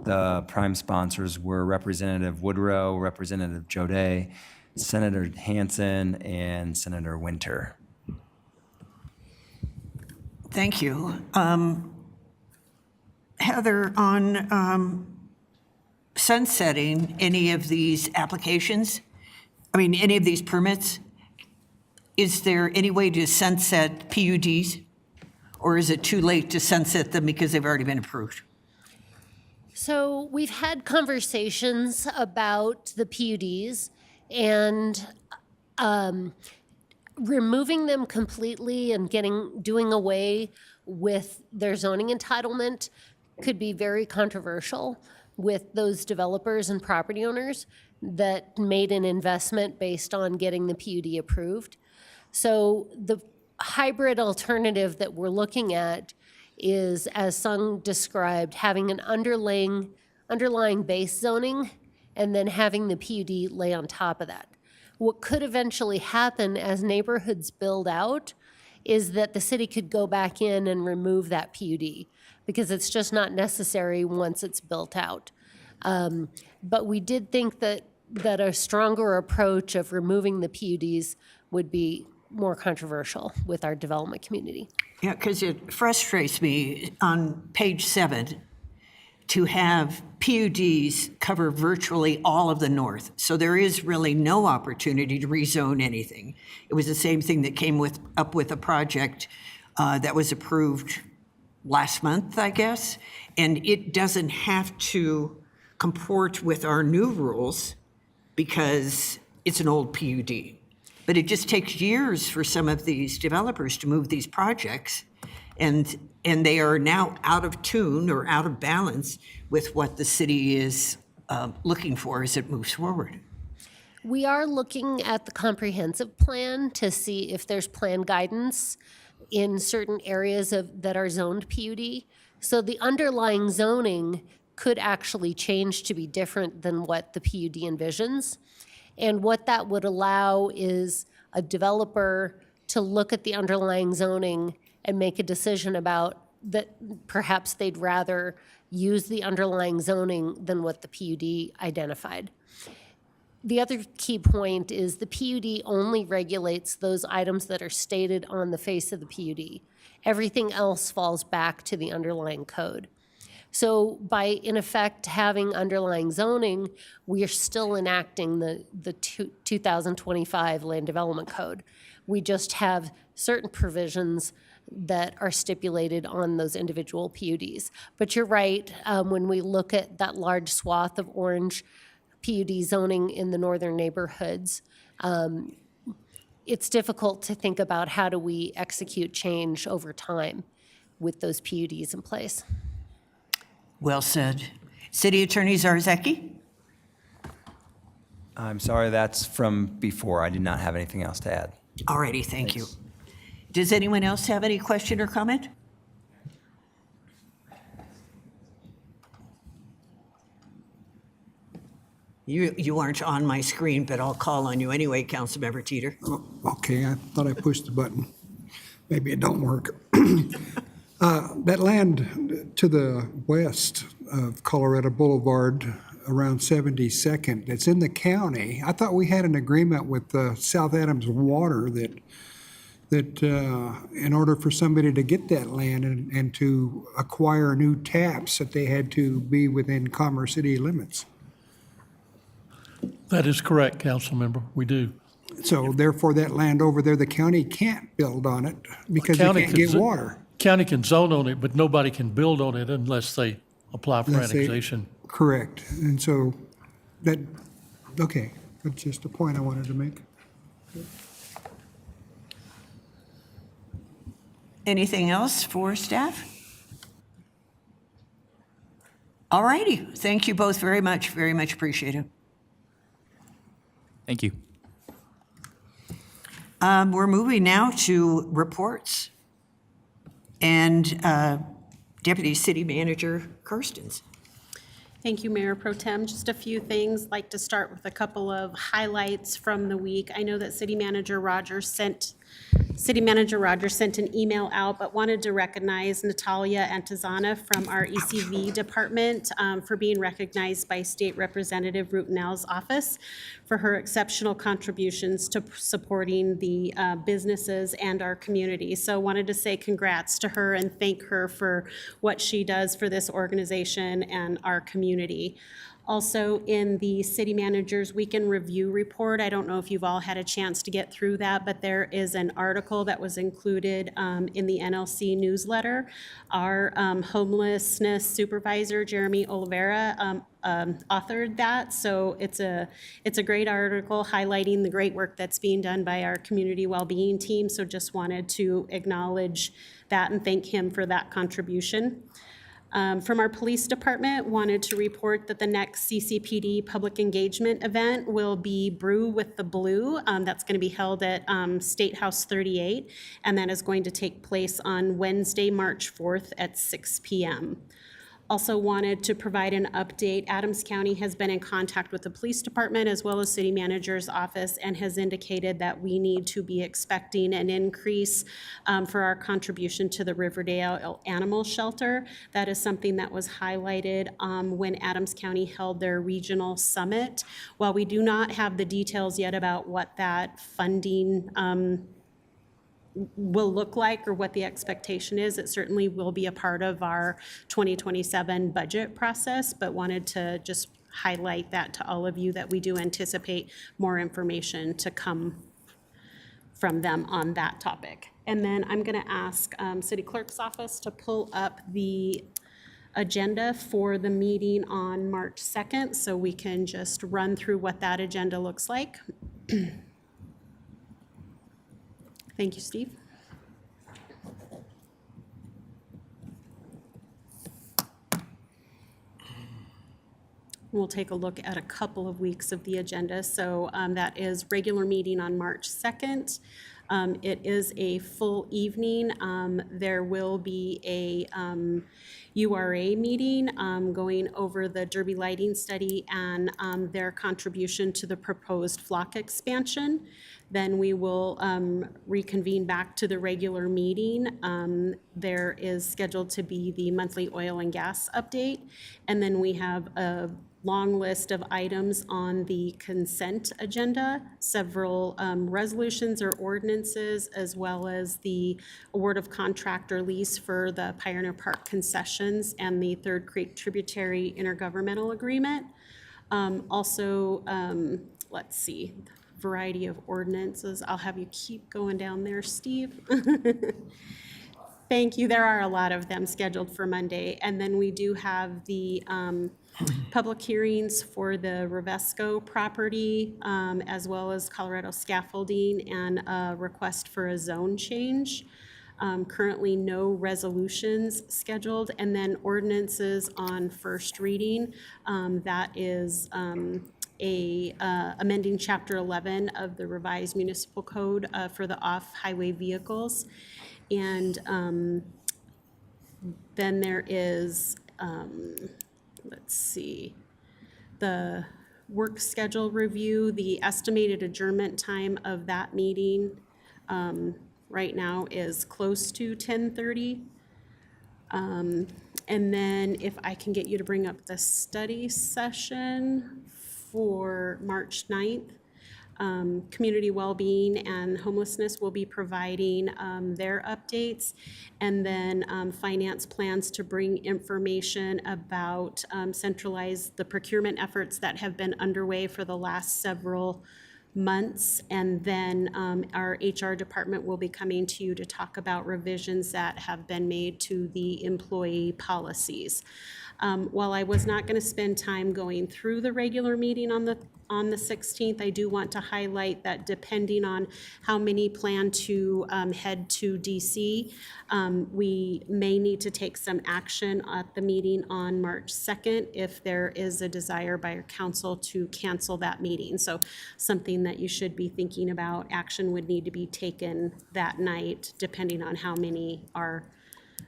the prime sponsors were Representative Woodrow, Representative Joday, Senator Hansen, and Senator Winter. Thank you. Heather, on sunsetting any of these applications, any of these permits, is there any way to sunset PUDs? Or is it too late to sunset them because they've already been approved? So we've had conversations about the PUDs, and removing them completely and doing away with their zoning entitlement could be very controversial with those developers and property owners that made an investment based on getting the PUD approved. So the hybrid alternative that we're looking at is, as Sung described, having an underlying base zoning and then having the PUD lay on top of that. What could eventually happen as neighborhoods build out is that the city could go back in and remove that PUD because it's just not necessary once it's built out. But we did think that a stronger approach of removing the PUDs would be more controversial with our development community. Yeah, because it frustrates me on page 7 to have PUDs cover virtually all of the north. So there is really no opportunity to rezone anything. It was the same thing that came up with a project that was approved last month, I guess, and it doesn't have to comport with our new rules because it's an old PUD. But it just takes years for some of these developers to move these projects, and they are now out of tune or out of balance with what the city is looking for as it moves forward. We are looking at the comprehensive plan to see if there's plan guidance in certain areas that are zoned PUD. So the underlying zoning could actually change to be different than what the PUD envisions. And what that would allow is a developer to look at the underlying zoning and make a decision about that perhaps they'd rather use the underlying zoning than what the PUD identified. The other key point is the PUD only regulates those items that are stated on the face of the PUD. Everything else falls back to the underlying code. So by, in effect, having underlying zoning, we are still enacting the 2025 Land Development Code. We just have certain provisions that are stipulated on those individual PUDs. But you're right, when we look at that large swath of orange PUD zoning in the northern neighborhoods, it's difficult to think about how do we execute change over time with those PUDs in place. Well said. City Attorney Zarzaki? I'm sorry, that's from before. I did not have anything else to add. All righty, thank you. Does anyone else have any question or comment? You aren't on my screen, but I'll call on you anyway, Councilmember Teeter. Okay, I thought I pushed the button. Maybe it don't work. That land to the west of Colorado Boulevard around 72nd, it's in the county. I thought we had an agreement with South Adams Water that that in order for somebody to get that land and to acquire new taps, that they had to be within Commerce City limits. That is correct, council member. We do. So therefore, that land over there, the county can't build on it because they County can't can get zo- water. County can zone on it, but nobody can build on it unless they apply for Unless they- annexation. Correct. And so that, okay, that's just a point I wanted to make. Anything else for staff? All righty. Thank you both very much appreciated. Thank you. We're moving now to reports. And Deputy City Manager Karstens. Thank you, Mayor Pro Tem. Just a few things. Like to start with a couple of highlights from the week. I know that City Manager Rogers sent an email out, but wanted to recognize Natalia Antizana from our ECV department for being recognized by State Representative Routenell's office for her exceptional contributions to supporting the businesses and our community. So wanted to say congrats to her and thank her for what she does for this organization and our community. Also, in the city manager's weekend review report, I don't know if you've all had a chance to get through that, but there is an article that was included in the NLC newsletter. Our homelessness supervisor, Jeremy Oliveira, authored that. So it's a great article highlighting the great work that's being done by our community well-being team. So just wanted to acknowledge that and thank him for that contribution. From our police department, wanted to report that the next CCPD public engagement event will be Brew with the Blue. That's going to be held at State House 38, and that is going to take place on Wednesday, March 4th at 6 p.m. Also wanted to provide an update. Adams County has been in contact with the police department as well as city manager's office and has indicated that we need to be expecting an increase for our contribution to the Riverdale Animal Shelter. That is something that was highlighted when Adams County held their regional summit. While we do not have the details yet about what that funding will look like or what the expectation is, it certainly will be a part of our 2027 budget process, but wanted to just highlight that to all of you that we do anticipate more information to come from them on that topic. And then I'm going to ask City Clerk's office to pull up the agenda for the meeting on March 2nd so we can just run through what that agenda looks like. Thank you, Steve. We'll take a look at a couple of weeks of the agenda. So that is regular meeting on March 2nd. It is a full evening. There will be a URA meeting going over the Derby lighting study and their contribution to the proposed flock expansion. Then we will reconvene back to the regular meeting. There is scheduled to be the monthly oil and gas update. And then we have a long list of items on the consent agenda, several resolutions or ordinances, as well as the award of contract or lease for the Pioneer Park concessions and the Third Creek Tributary Intergovernmental Agreement. Also, let's see, variety of ordinances. I'll have you keep going down there, Steve. Thank you. There are a lot of them scheduled for Monday. And then we do have the public hearings for the Revesco property, as well as Colorado scaffolding and a request for a zone change. Currently, no resolutions scheduled. And then ordinances on first reading. That is amending Chapter 11 of the revised municipal code for the off-highway vehicles. And then there is, let's see, the work schedule review, the estimated adjournment time of that meeting right now is close to 10:30. And then if I can get you to bring up the study session for March 9th. Community Wellbeing and Homelessness will be providing their updates. And then Finance plans to bring information about centralize the procurement efforts that have been underway for the last several months. And then our HR department will be coming to you to talk about revisions that have been made to the employee policies. While I was not going to spend time going through the regular meeting on the 16th, I do want to highlight that depending on how many plan to head to DC, we may need to take some action at the meeting on March 2nd if there is a desire by your council to cancel that meeting. So something that you should be thinking about. Action would need to be taken that night, depending on how many are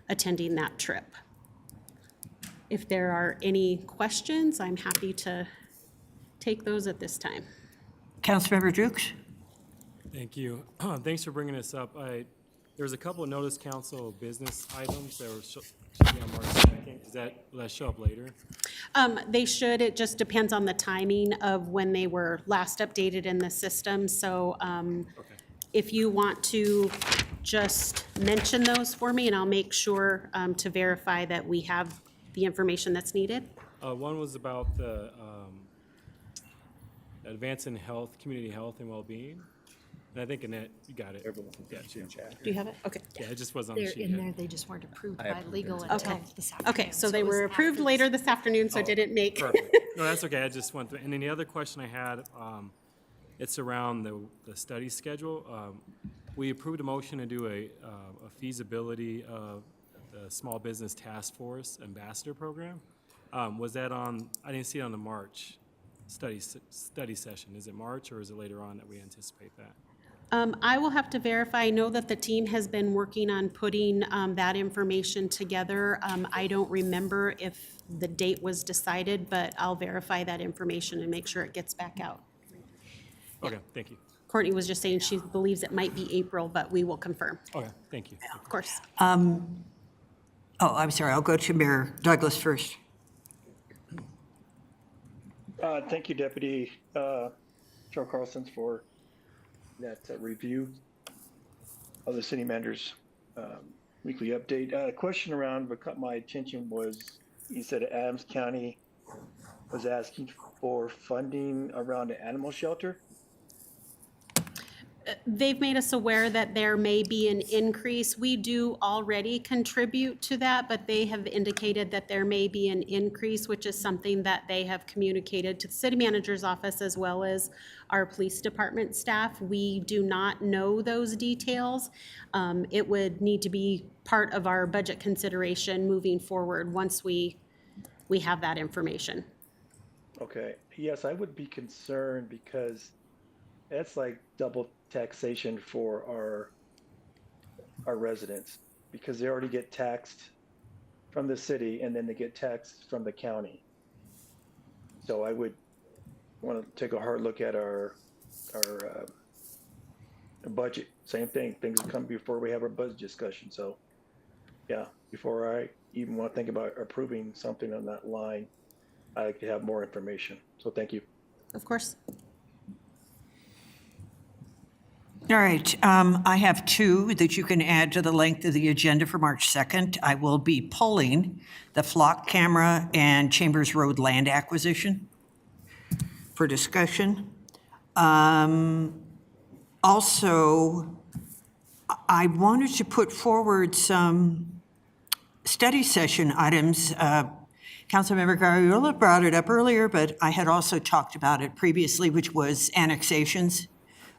attending that trip. If there are any questions, I'm happy to take those at this time. Councilmember Dukes? Thank you. Thanks for bringing this up. There was a couple of notice council business items that were should be on March 2nd. Will that show up later? They should. It just depends on the timing of when they were last updated in the system. So if you want to just mention those for me, and I'll make sure to verify that we have the information that's needed. One was about the advancing health, community health and well-being. And I think Annette, you got it. Yeah, Do you have it? Okay. yeah, it just wasn't on the They're sheet in yet. there, they just weren't approved by legal until this afternoon. Okay, so they it was were approved after later this afternoon, so didn't make. Perfect. No, that's okay. I just went through. And then the other question I had, it's around the study schedule. We approved a motion to do a feasibility of the Small Business Task Force Ambassador Program. Was that on, I didn't see it on the March study session. Is it March or is it later on that we anticipate that? I will have to verify. I know that the team has been working on putting that information together. I don't remember if the date was decided, but I'll verify that information and make sure it gets back out. Okay, thank you. Courtney was just saying she believes it might be April, but we will confirm. Okay, thank you. Of course. Oh, I'm sorry. I'll go to Mayor Douglas first. Thank you, Deputy Joe Carlson, for that review of the city manager's weekly update. A question around what caught my attention was you said Adams County was asking for funding around an animal shelter. They've made us aware that there may be an increase. We do already contribute to that, but they have indicated that there may be an increase, which is something that they have communicated to the city manager's office as well as our police department staff. We do not know those details. It would need to be part of our budget consideration moving forward once we have that information. Okay, yes, I would be concerned because that's like double taxation for our residents, because they already get taxed from the city and then they get taxed from the county. So I would want to take a hard look at our budget. Same thing, things come before we have our budget discussion. So yeah, before I even want to think about approving something on that line, I like to have more information. So thank you. Of course. All right, I have two that you can add to the length of the agenda for March 2nd. I will be pulling the flock camera and Chambers Road land acquisition for discussion. Also, I wanted to put forward some study session items. Councilmember Garriola brought it up earlier, but I had also talked about it previously, which was annexations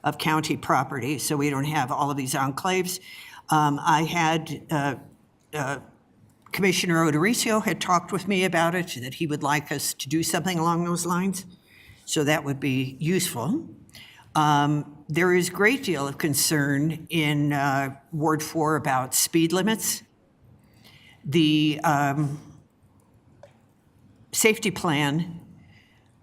of county property, so we don't have all of these enclaves. I had Commissioner Odoricio had talked with me about it, that he would like us to do something along those lines, so that would be useful. There is a great deal of concern in Ward 4 about speed limits. The safety plan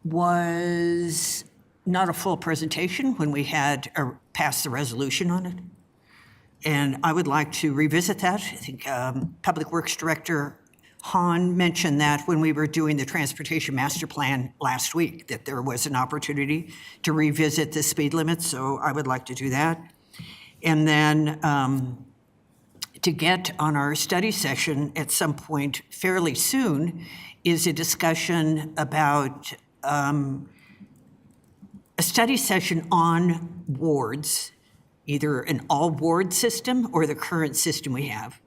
was not a full presentation when we had passed the resolution on it. And I would like to revisit that. I think Public Works Director Han mentioned that when we were doing the Transportation Master Plan last week, that there was an opportunity to revisit the speed limit, so I would like to do that. And then to get on our study session at some point fairly soon is a discussion about a study session on wards, either an all-ward system or the current system we have,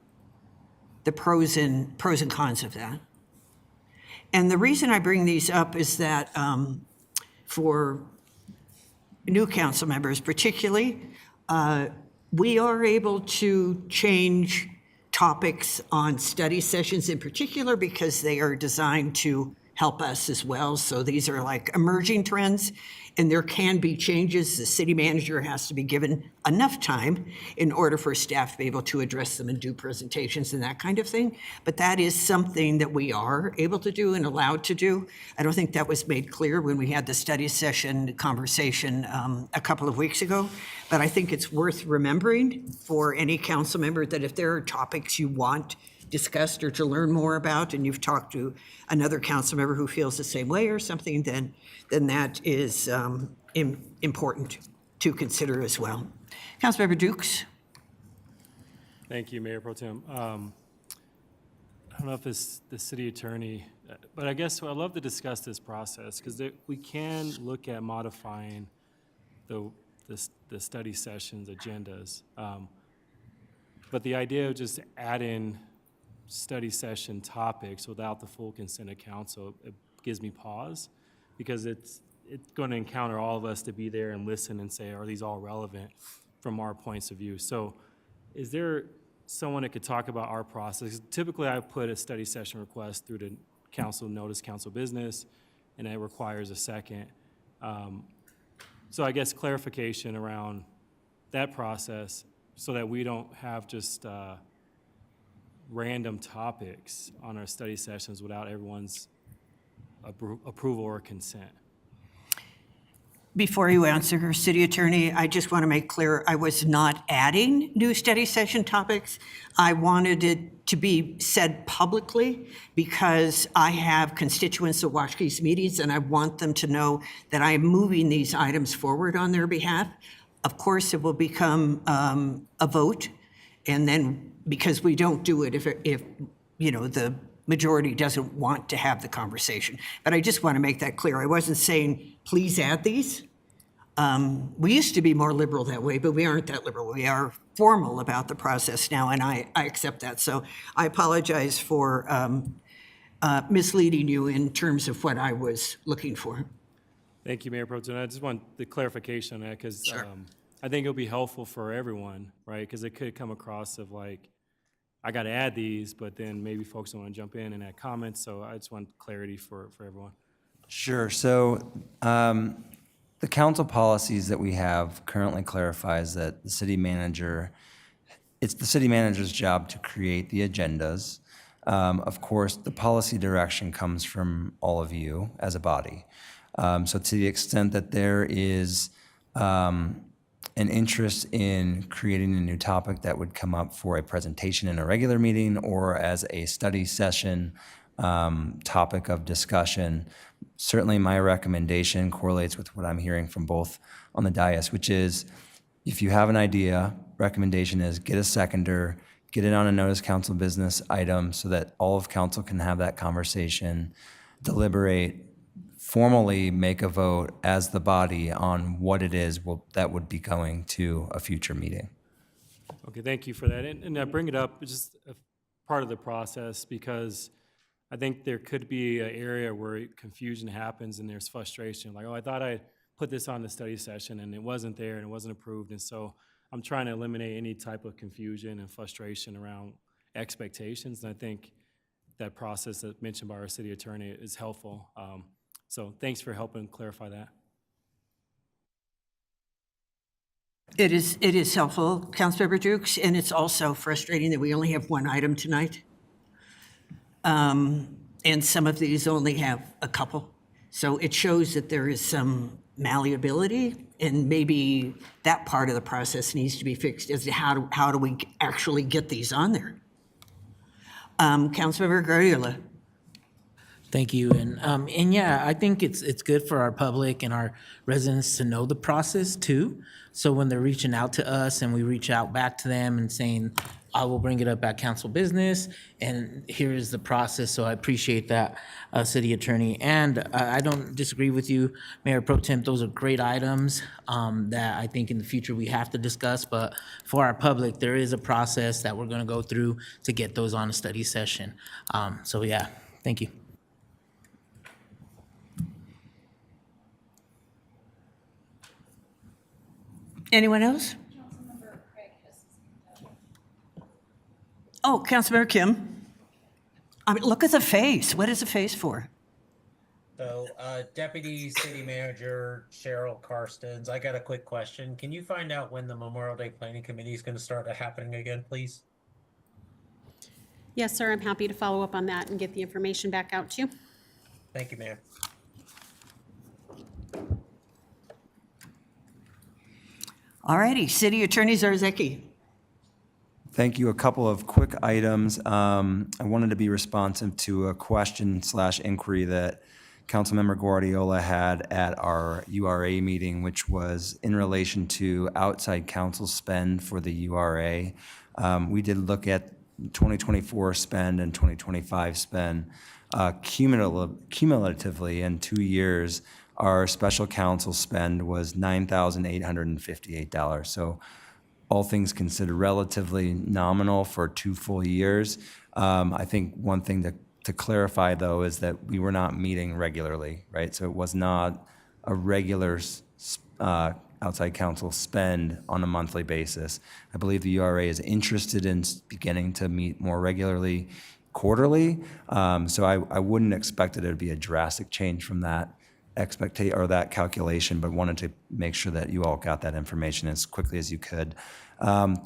the pros and cons of that. And the reason I bring these up is that for new council members particularly, we are able to change topics on study sessions in particular because they are designed to help us as well. So these are like emerging trends, and there can be changes. The city manager has to be given enough time in order for staff to be able to address them and do presentations and that kind of thing. But that is something that we are able to do and allowed to do. I don't think that was made clear when we had the study session conversation a couple of weeks ago. But I think it's worth remembering for any council member that if there are topics you want discussed or to learn more about, and you've talked to another council member who feels the same way or something, then that is important to consider as well. Councilmember Dukes. Thank you, Mayor Pro Tem. I don't know if it's the city attorney, but I guess I'd love to discuss this process because we can look at modifying the study sessions agendas. But the idea of just adding study session topics without the full consent of council, it gives me pause because it's going to encounter all of us to be there and listen and say, are these all relevant from our points of view? So is there someone that could talk about our process? Typically, I put a study session request through the council notice, council business, and it requires a second. So I guess clarification around that process so that we don't have just random topics on our study sessions without everyone's approval or consent. Before you answer, City Attorney, I just want to make clear I was not adding new study session topics. I wanted it to be said publicly because I have constituents that watch these meetings and I want them to know that I am moving these items forward on their behalf. Of course, it will become a vote, and then because we don't do it if you know the majority doesn't want to have the conversation. But I just want to make that clear. I wasn't saying, please add these. We used to be more liberal that way, but we aren't that liberal. We are formal about the process now, and I accept that. So I apologize for misleading you in terms of what I was looking for. Thank you, Mayor Pro Tem. I just want the clarification on that because I think it'll be helpful for everyone, right? Because it could come across of like, I got to add these, but then maybe folks don't want to jump in and add comments. So I just want clarity for everyone. Sure. So the council policies that we have currently clarifies that the city manager, it's the city manager's job to create the agendas. Of course, the policy direction comes from all of you as a body. So to the extent that there is an interest in creating a new topic that would come up for a presentation in a regular meeting or as a study session topic of discussion, certainly my recommendation correlates with what I'm hearing from both on the dais, which is if you have an idea, recommendation is get a seconder, get it on a notice council business item so that all of council can have that conversation, deliberate, formally make a vote as the body on what it is that would be going to a future meeting. Okay, thank you for that. And I bring it up just a part of the process because I think there could be an area where confusion happens and there's frustration. Like, oh, I thought I put this on the study session and it wasn't there and it wasn't approved. And so I'm trying to eliminate any type of confusion and frustration around expectations. And I think that process that mentioned by our city attorney is helpful. So thanks for helping clarify that. It is helpful, Councilmember Dukes, and it's also frustrating that we only have one item tonight. And some of these only have a couple. So it shows that there is some malleability, and maybe that part of the process needs to be fixed as to how do we actually get these on there. Councilmember Guardiola. Thank you. And yeah, I think it's good for our public and our residents to know the process too. So when they're reaching out to us and we reach out back to them and saying, I will bring it up at council business and here is the process. So I appreciate that, City Attorney. And I don't disagree with you, Mayor Pro Tem. Those are great items that I think in the future we have to discuss. But for our public, there is a process that we're going to go through to get those on a study session. So yeah, thank you. Anyone else? Oh, Councilmember Kim. I mean, look at the face. What is the face for? So, Deputy City Manager Cheryl Karstens, I got a quick question. Can you find out when the Memorial Day Planning Committee is going to start happening again, please? Yes, sir, I'm happy to follow up on that and get the information back out to you. Thank you, ma'am. All righty, City Attorney Zarzeki. Thank you. A couple of quick items. I wanted to be responsive to a question/inquiry that Councilmember Guardiola had at our URA meeting, which was in relation to outside counsel spend for the URA. We did look at 2024 spend and 2025 spend. Cumulatively in 2 years, our special counsel spend was $9,858. So all things considered, relatively nominal for 2 full years. I think one thing to clarify, though, is that we were not meeting regularly, right? So it was not a regular outside counsel spend on a monthly basis. I believe the URA is interested in beginning to meet more regularly quarterly. So I wouldn't expect it to be a drastic change from that expectation or that calculation, but wanted to make sure that you all got that information as quickly as you could.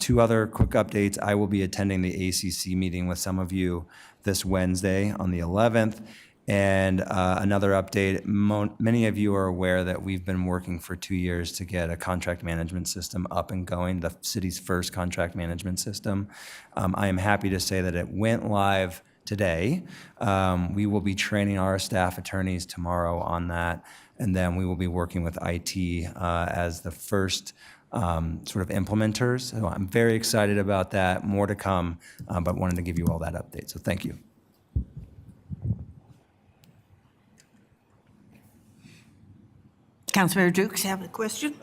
2 other quick updates. I will be attending the ACC meeting with some of you this Wednesday on the 11th. And another update, many of you are aware that we've been working for 2 years to get a contract management system up and going, the city's first contract management system. I am happy to say that it went live today. We will be training our staff attorneys tomorrow on that, and then we will be working with IT as the first sort of implementers. So I'm very excited about that. More to come, but wanted to give you all that update. So thank you. Councilmember Dukes, have a question?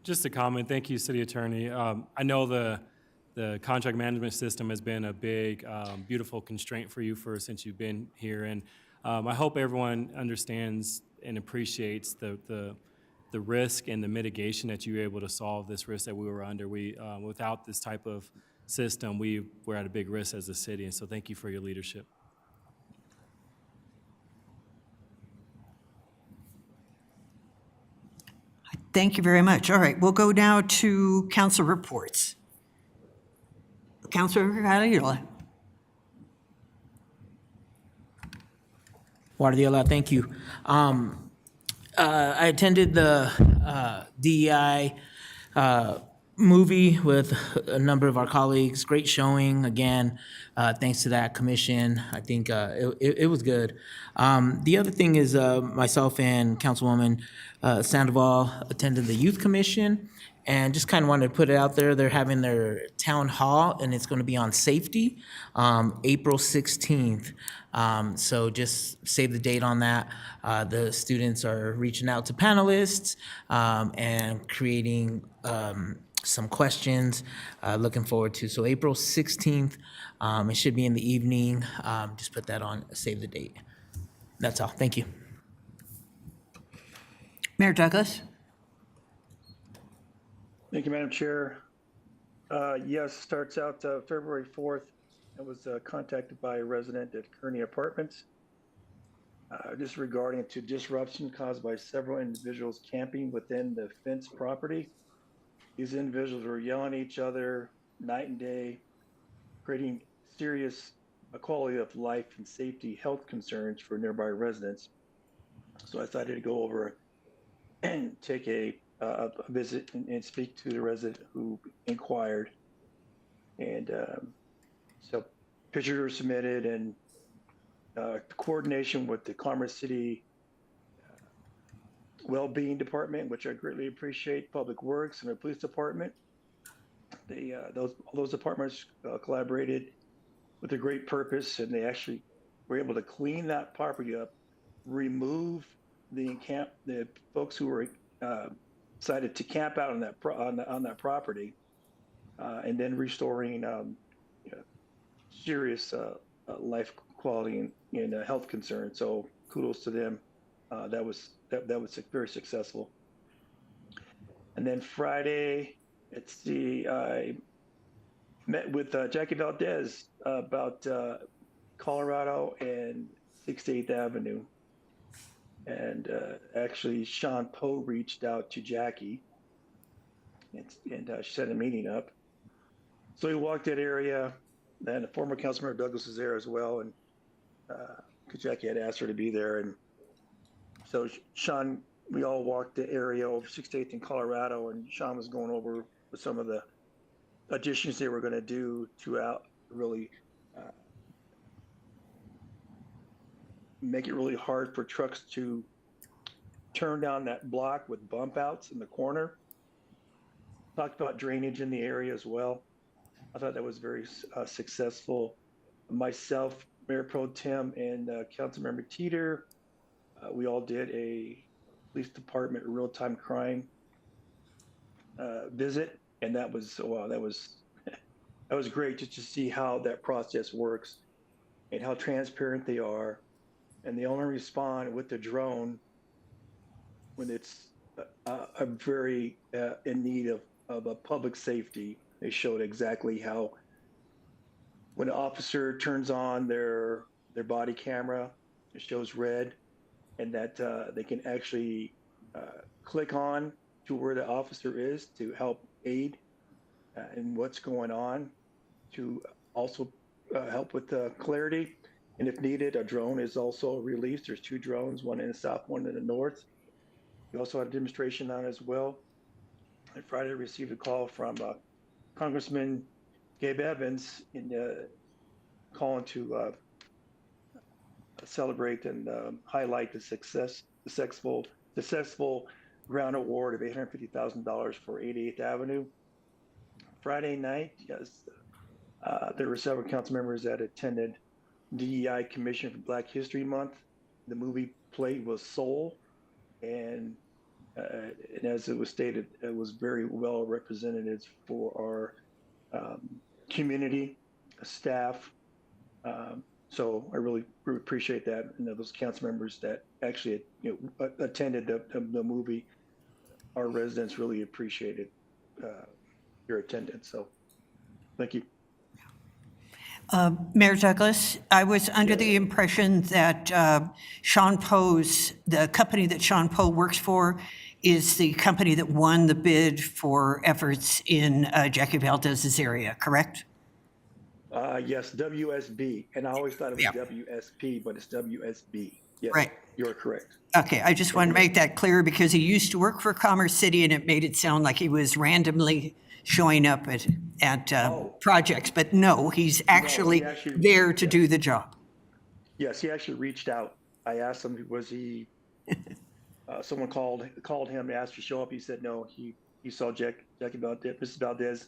Just a comment. Thank you, City Attorney. I know the contract management system has been a big, beautiful constraint for you since you've been here. And I hope everyone understands and appreciates the risk and the mitigation that you were able to solve this risk that we were under. Without this type of system, we're at a big risk as a city. And so thank you for your leadership. Thank you very much. All right, we'll go now to council reports. Councilmember Guardiola. Guardiola, thank you. I attended the DEI movie with a number of our colleagues. Great showing, again, thanks to that commission. I think it was good. The other thing is myself and Councilwoman Sandoval attended the Youth Commission, and just kind of wanted to put it out there. They're having their town hall, and it's going to be on safety, April 16th. So just save the date on that. The students are reaching out to panelists and creating some questions. Looking forward to. So April 16th, it should be in the evening. Just put that on, save the date. That's all. Thank you. Mayor Douglas. Thank you, Madam Chair. Yes, starts out February 4th. I was contacted by a resident at Kearney Apartments just regarding to disruption caused by several individuals camping within the fenced property. These individuals were yelling at each other night and day, creating serious quality of life and safety health concerns for nearby residents. So I decided to go over and take a visit and speak to the resident who inquired. And so pictures are submitted, and coordination with the Commerce City Wellbeing Department, which I greatly appreciate, Public Works, and the Police Department. All those departments collaborated with a great purpose, and they actually were able to clean that property up, remove the folks who were decided to camp out on that property, and then restoring serious life quality and health concerns. So kudos to them. That was very successful. And then Friday, I met with Jackie Valdez about Colorado and 68th Avenue. And actually, Sean Poe reached out to Jackie, and she set a meeting up. So we walked that area, and the former Councilmember Douglas was there as well, and because Jackie had asked her to be there. And so Sean, we all walked the area over 68th in Colorado, and Sean was going over with some of the additions they were going to do to really make it really hard for trucks to turn down that block with bump outs in the corner. Talked about drainage in the area as well. I thought that was very successful. Myself, Mayor Pro Tem, and Councilmember Teeter, we all did a police department real-time crime visit, and that was that was great just to see how that process works and how transparent they are. And they only respond with the drone when it's very in need of a public safety. They showed exactly how when an officer turns on their body camera, it shows red, and that they can actually click on to where the officer is to help aid in what's going on, to also help with the clarity. And if needed, a drone is also released. There's 2 drones, one in the south, one in the north. We also had a demonstration on as well. And Friday, I received a call from Congressman Gabe Evans calling to celebrate and highlight the successful grant award of $850,000 for 88th Avenue. Friday night, yes, there were several council members that attended DEI Commission for Black History Month. The movie played was Soul, and as it was stated, it was very well represented for our community, staff. So I really appreciate that. And those council members that actually attended the movie, our residents really appreciated your attendance. So thank you. Mayor Douglas, I was under the impression that Sean Poe's, the company that Sean Poe works for, is the company that won the bid for efforts in Jackie Valdez's area, correct? Yes, WSB. And I always thought it was WSP, but it's WSB. Yes, right. You're correct. Okay, I just want to make that clear because he used to work for Commerce City and it made it sound like he was randomly showing up at projects, but no, he's actually there to do the job. Yes, he actually reached out. I asked him, was he, someone called him, asked to show up. He said no, he saw Jackie Valdez, Mrs. Valdez,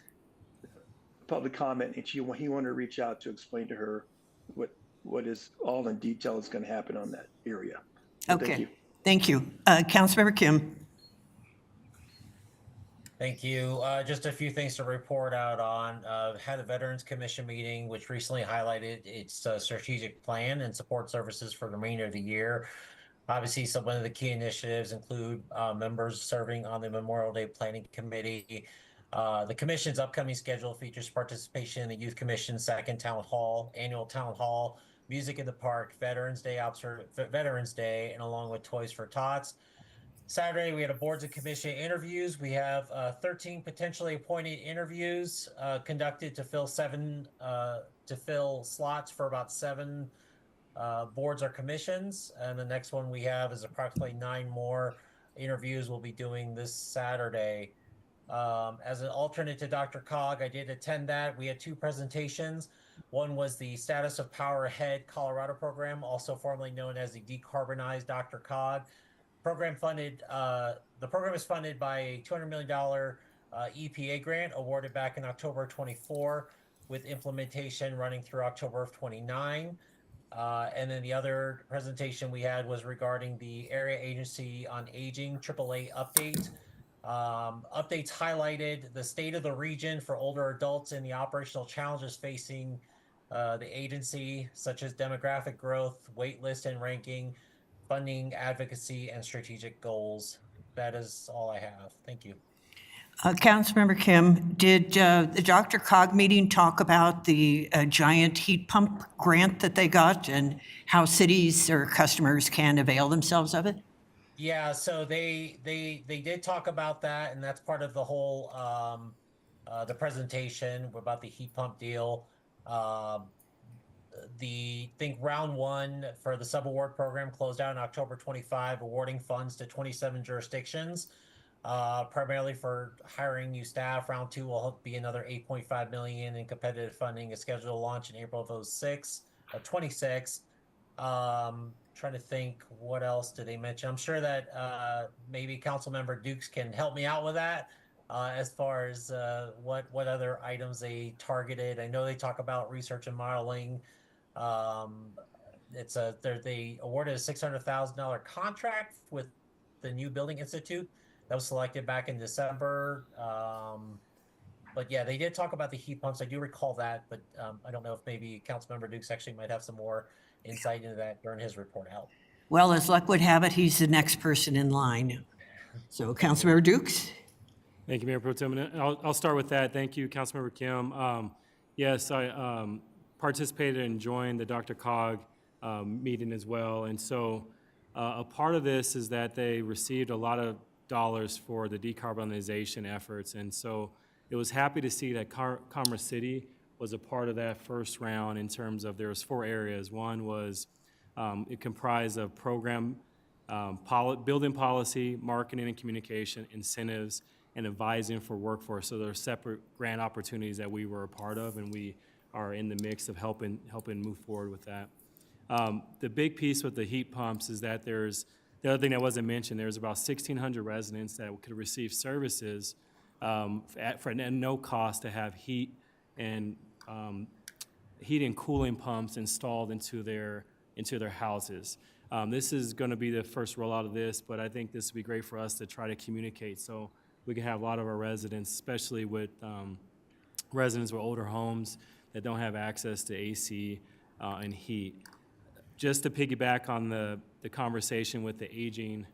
public comment, and he wanted to reach out to explain to her what is all in detail is going to happen on that area. So okay, thank you. Councilmember Kim. Thank you. Just a few things to report out on. Had a Veterans Commission meeting, which recently highlighted its strategic plan and support services for the remainder of the year. Obviously, one of the key initiatives include members serving on the Memorial Day Planning Committee. The commission's upcoming schedule features participation in the Youth Commission's second annual town hall, music in the park, Veterans Day, and along with Toys for Tots. Saturday, we had a boards and commission interviews. We have 13 potentially appointed interviews conducted to fill slots for about 7 boards or commissions. And the next one we have is approximately 9 more interviews we'll be doing this Saturday. As an alternate to Dr. Cog, I did attend that. We had two presentations. One was the Status of Power Ahead Colorado program, also formerly known as the Decarbonize Dr. Cog. The program is funded by a $200 million EPA grant awarded back in October 24, with implementation running through October of 29. And then the other presentation we had was regarding the Area Agency on Aging AAA update. Updates highlighted the state of the region for older adults and the operational challenges facing the agency, such as demographic growth, wait list and ranking, funding, advocacy, and strategic goals. That is all I have. Thank you. Councilmember Kim, did the Dr. Cog meeting talk about the giant heat pump grant that they got and how cities or customers can avail themselves of it? Yeah, so they did talk about that, and that's part of the whole the presentation about the heat pump deal. I think round one for the subaward program closed out on October 25, awarding funds to 27 jurisdictions, primarily for hiring new staff. Round two will be another $8.5 million in competitive funding. Is scheduled to launch in April of 26. Trying to think, what else did they mention? I'm sure that maybe Councilmember Dukes can help me out with that as far as what other items they targeted. I know they talk about research and modeling. They awarded a $600,000 contract with the New Building Institute that was selected back in December. But yeah, they did talk about the heat pumps. I do recall that, but I don't know if maybe Councilmember Dukes actually might have some more insight into that during his report out. Well, as luck would have it, he's the next person in line. So Councilmember Dukes? Thank you, Mayor Pro Tem. And I'll start with that. Thank you, Councilmember Kim. Yes, I participated and joined the Dr. Cog meeting as well. And so a part of this is that they received a lot of dollars for the decarbonization efforts. And so it was happy to see that Commerce City was a part of that first round in terms of there was 4 areas. One was it comprised of program, building policy, marketing and communication, incentives, and advising for workforce. So there are separate grant opportunities that we were a part of, and we are in the mix of helping move forward with that. The big piece with the heat pumps is that the other thing that wasn't mentioned, there's about 1,600 residents that could receive services for no cost to have heat and cooling pumps installed into their houses. This is going to be the first rollout of this, but I think this would be great for us to try to communicate so we can have a lot of our residents, especially with residents with older homes that don't have access to AC and heat. Just to piggyback on the conversation with the aging,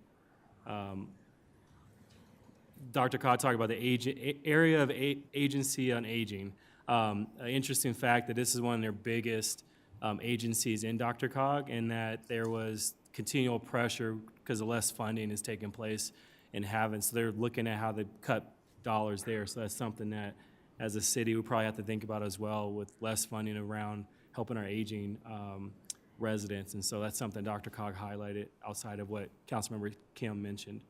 Dr. Cog talked about the area of agency on aging. An interesting fact that this is one of their biggest agencies in Dr. Cog, and that there was continual pressure because of less funding is taking place in Havant. So they're looking at how to cut dollars there. So that's something that as a city we probably have to think about as well, with less funding around helping our aging residents. And so that's something Dr. Cog highlighted outside of what Councilmember Kim mentioned.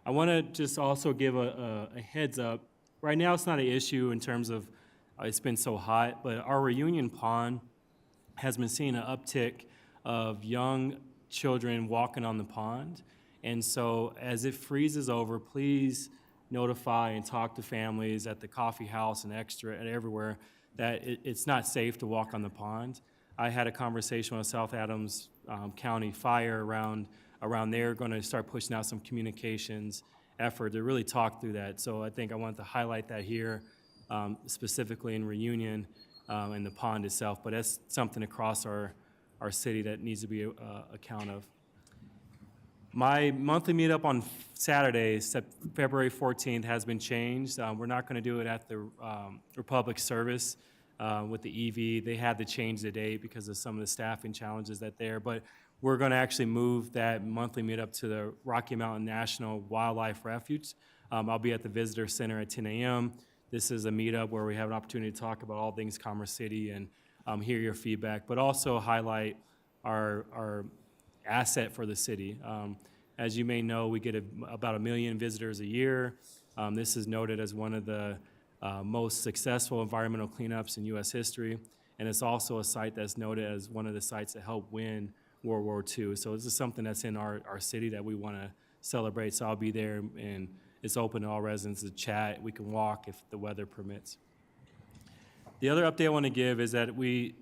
I want to just also give a heads up. Right now it's not an issue in terms of it's been so hot, but our Reunion Pond has been seeing an uptick of young children walking on the pond. And so as it freezes over, please notify and talk to families at the coffee house and Extra and everywhere that it's not safe to walk on the pond. I had a conversation with South Adams County Fire around there, going to start pushing out some communications effort to really talk through that. So I think I wanted to highlight that here, specifically in Reunion and the pond itself, but that's something across our city that needs to be account of. My monthly meetup on Saturday, February 14th, has been changed. We're not going to do it at the Republic service with the EV. They had to change the date because of some of the staffing challenges but we're going to actually move that monthly meetup to the Rocky Mountain National Wildlife Refuge. I'll be at the Visitor Center at 10 a.m. This is a meetup where we have an opportunity to talk about all things Commerce City and hear your feedback, but also highlight our asset for the city. As you may know, we get about 1 million visitors a year. This is noted as one of the most successful environmental cleanups in U.S. history, and it's also a site that's noted as one of the sites that helped win World War II. So this is something that's in our city that we want to celebrate. So I'll be there, and it's open to all residents to chat. We can walk if the weather permits. The other update I want to give is that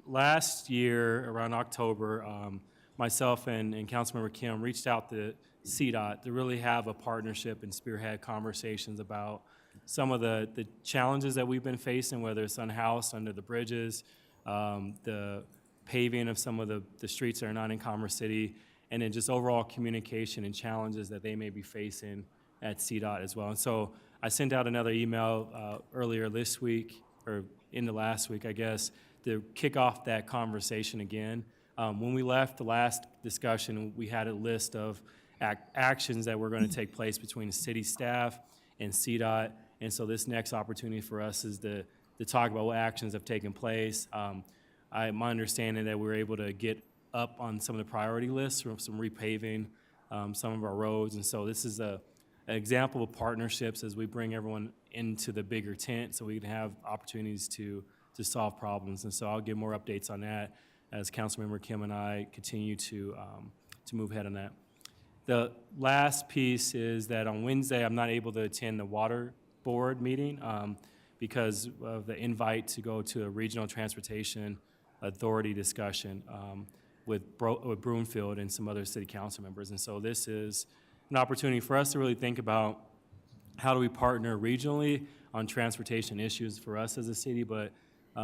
last year, around October, myself and Councilmember Kim reached out to CDOT to really have a partnership and spearhead conversations about some of the challenges that we've been facing, whether it's unhoused, under the bridges, the paving of some of the streets that are not in Commerce City, and then just overall communication and challenges that they may be facing at CDOT as well. And so I sent out another email earlier this week, or in the last week, I guess, to kick off that conversation again. When we left the last discussion, we had a list of actions that were going to take place between the city staff and CDOT. And so this next opportunity for us is to talk about what actions have taken place. My understanding that we were able to get up on some of the priority lists from some repaving, some of our roads. And so this is an example of partnerships as we bring everyone into the bigger tent so we can have opportunities to solve problems. And so I'll give more updates on that as Councilmember Kim and I continue to move ahead on that. The last piece is that on Wednesday, I'm not able to attend the Water Board meeting because of the invite to go to a Regional Transportation Authority discussion with Broomfield and some other city council members. And so this is an opportunity for us to really think about how do we partner regionally on transportation issues for us as a city, but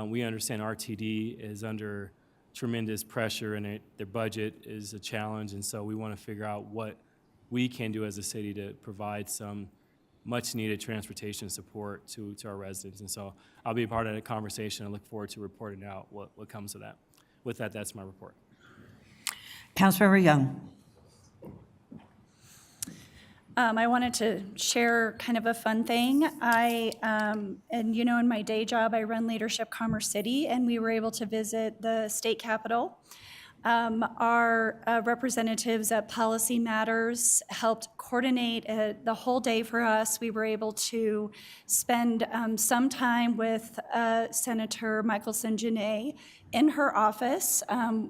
we understand RTD is under tremendous pressure and their budget is a challenge, and so we want to figure out what we can do as a city to provide some much needed transportation support to our residents. And so I'll be a part of that conversation and look forward to reporting out what comes of that. With that, that's my report. Councilmember Young. I wanted to share kind of a fun thing. And you know, in my day job, I run Leadership Commerce City, and we were able to visit the state capitol. Our representatives at Policy Matters helped coordinate the whole day for us. We were able to spend some time with Senator Michelson Janae in her office,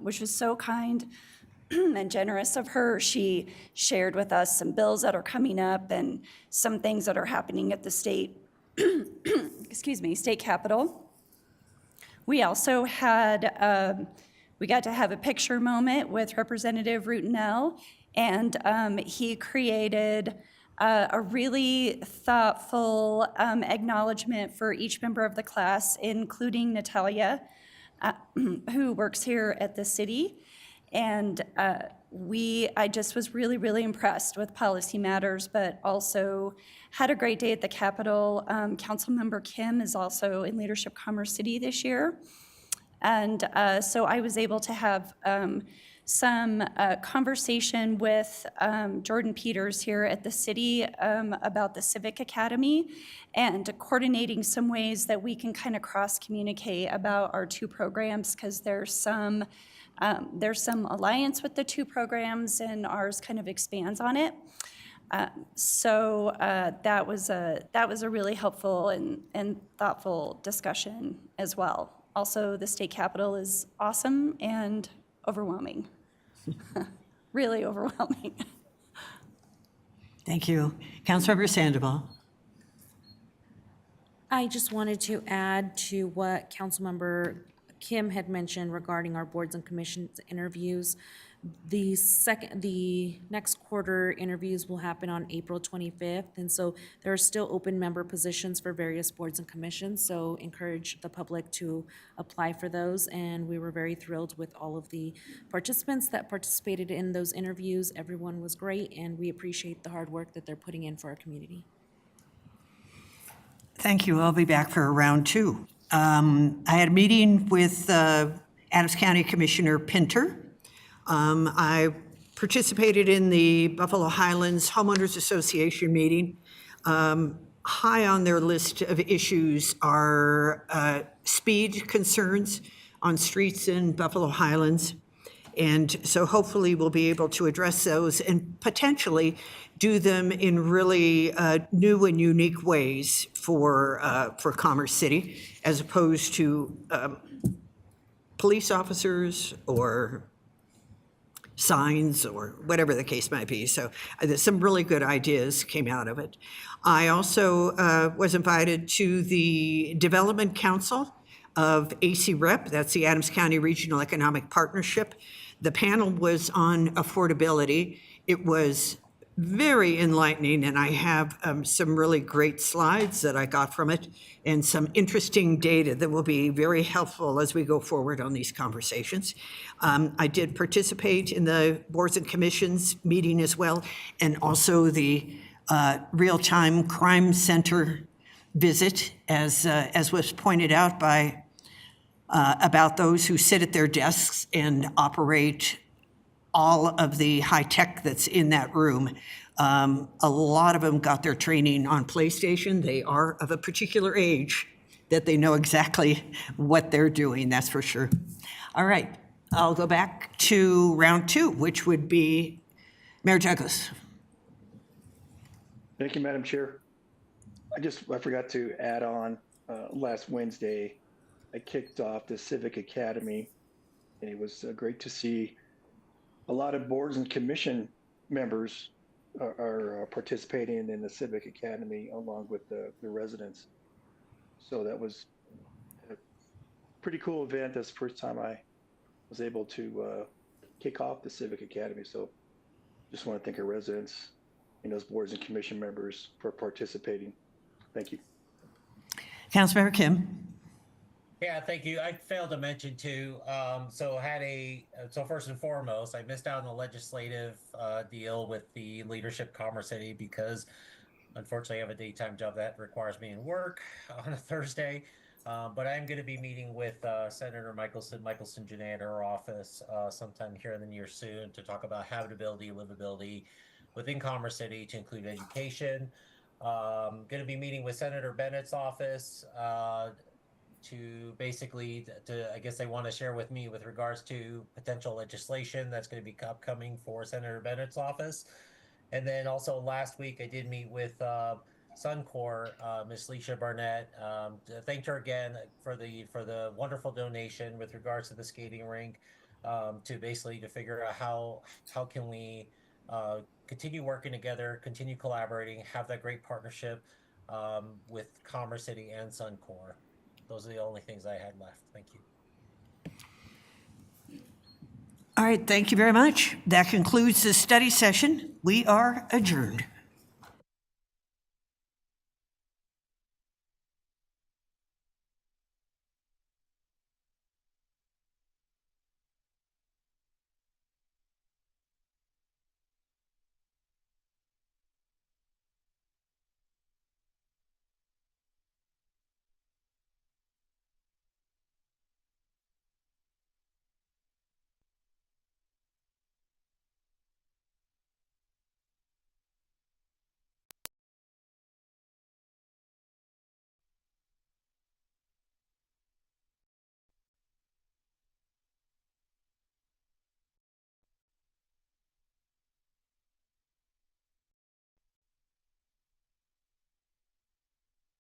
which was so kind and generous of her. She shared with us some bills that are coming up and some things that are happening at the state, state capitol. We also had, we got to have a picture moment with Representative Routenell, and he created a really thoughtful acknowledgement for each member of the class, including Natalia, who works here at the city. And I just was really, really impressed with Policy Matters, but also had a great day at the Capitol. Councilmember Kim is also in Leadership Commerce City this year. And so I was able to have some conversation with Jordan Peters here at the city about the Civic Academy and coordinating some ways that we can kind of cross-communicate about our two programs, because there's some alliance with the two programs, and ours kind of expands on it. So that was a really helpful and thoughtful discussion as well. Also, the state capitol is awesome and overwhelming, really overwhelming. Thank you. Councilmember Sandoval. I just wanted to add to what Councilmember Kim had mentioned regarding our boards and commissions interviews. The next quarter interviews will happen on April 25th, and so there are still open member positions for various boards and commissions, so encourage the public to apply for those. And we were very thrilled with all of the participants that participated in those interviews. Everyone was great, and we appreciate the hard work that they're putting in for our community. Thank you. I'll be back for round two. I had a meeting with Adams County Commissioner Pinter. I participated in the Buffalo Highlands Homeowners Association meeting. High on their list of issues are speed concerns on streets in Buffalo Highlands And so hopefully we'll be able to address those and potentially do them in really new and unique ways for Commerce City, as opposed to police officers or signs or whatever the case might be. So some really good ideas came out of it. I also was invited to the Development Council of AC Rep, that's the Adams County Regional Economic Partnership. The panel was on affordability. It was very enlightening, and I have some really great slides that I got from it and some interesting data that will be very helpful as we go forward on these conversations. I did participate in the boards and commissions meeting as well, and also the real-time crime center visit, as was pointed out by about those who sit at their desks and operate all of the high tech that's in that room. A lot of them got their training on PlayStation. They are of a particular age that they know exactly what they're doing, that's for sure. All right, I'll go back to round two, which would be Mayor Douglas. Thank you, Madam Chair. I forgot to add on, last Wednesday, I kicked off the Civic Academy, and it was great to see a lot of boards and commission members are participating in the Civic Academy along with the residents. So that was a pretty cool event. That's the first time I was able to kick off the Civic Academy. So just want to thank our residents and those boards and commission members for participating. Thank you. Councilmember Kim. Yeah, thank you. I failed to mention too. So first and foremost, I missed out on the legislative deal with the Leadership Commerce City because unfortunately I have a daytime job that requires me in work on a Thursday. But I'm going to be meeting with Senator Michelson Janae at her office sometime here in the near soon to talk about habitability, livability within Commerce City to include education. Going to be meeting with Senator Bennett's office to basically, I guess they want to share with me with regards to potential legislation that's going to be upcoming for Senator Bennett's office. And then also last week I did meet with Suncor, Ms. Leisha Barnett. Thanked her again for the wonderful donation with regards to the skating rink, to figure out how can we continue working together, continue collaborating, have that great partnership with Commerce City and Suncor. Those are the only things I had left. Thank you. All right, thank you very much. That concludes the study session. We are adjourned.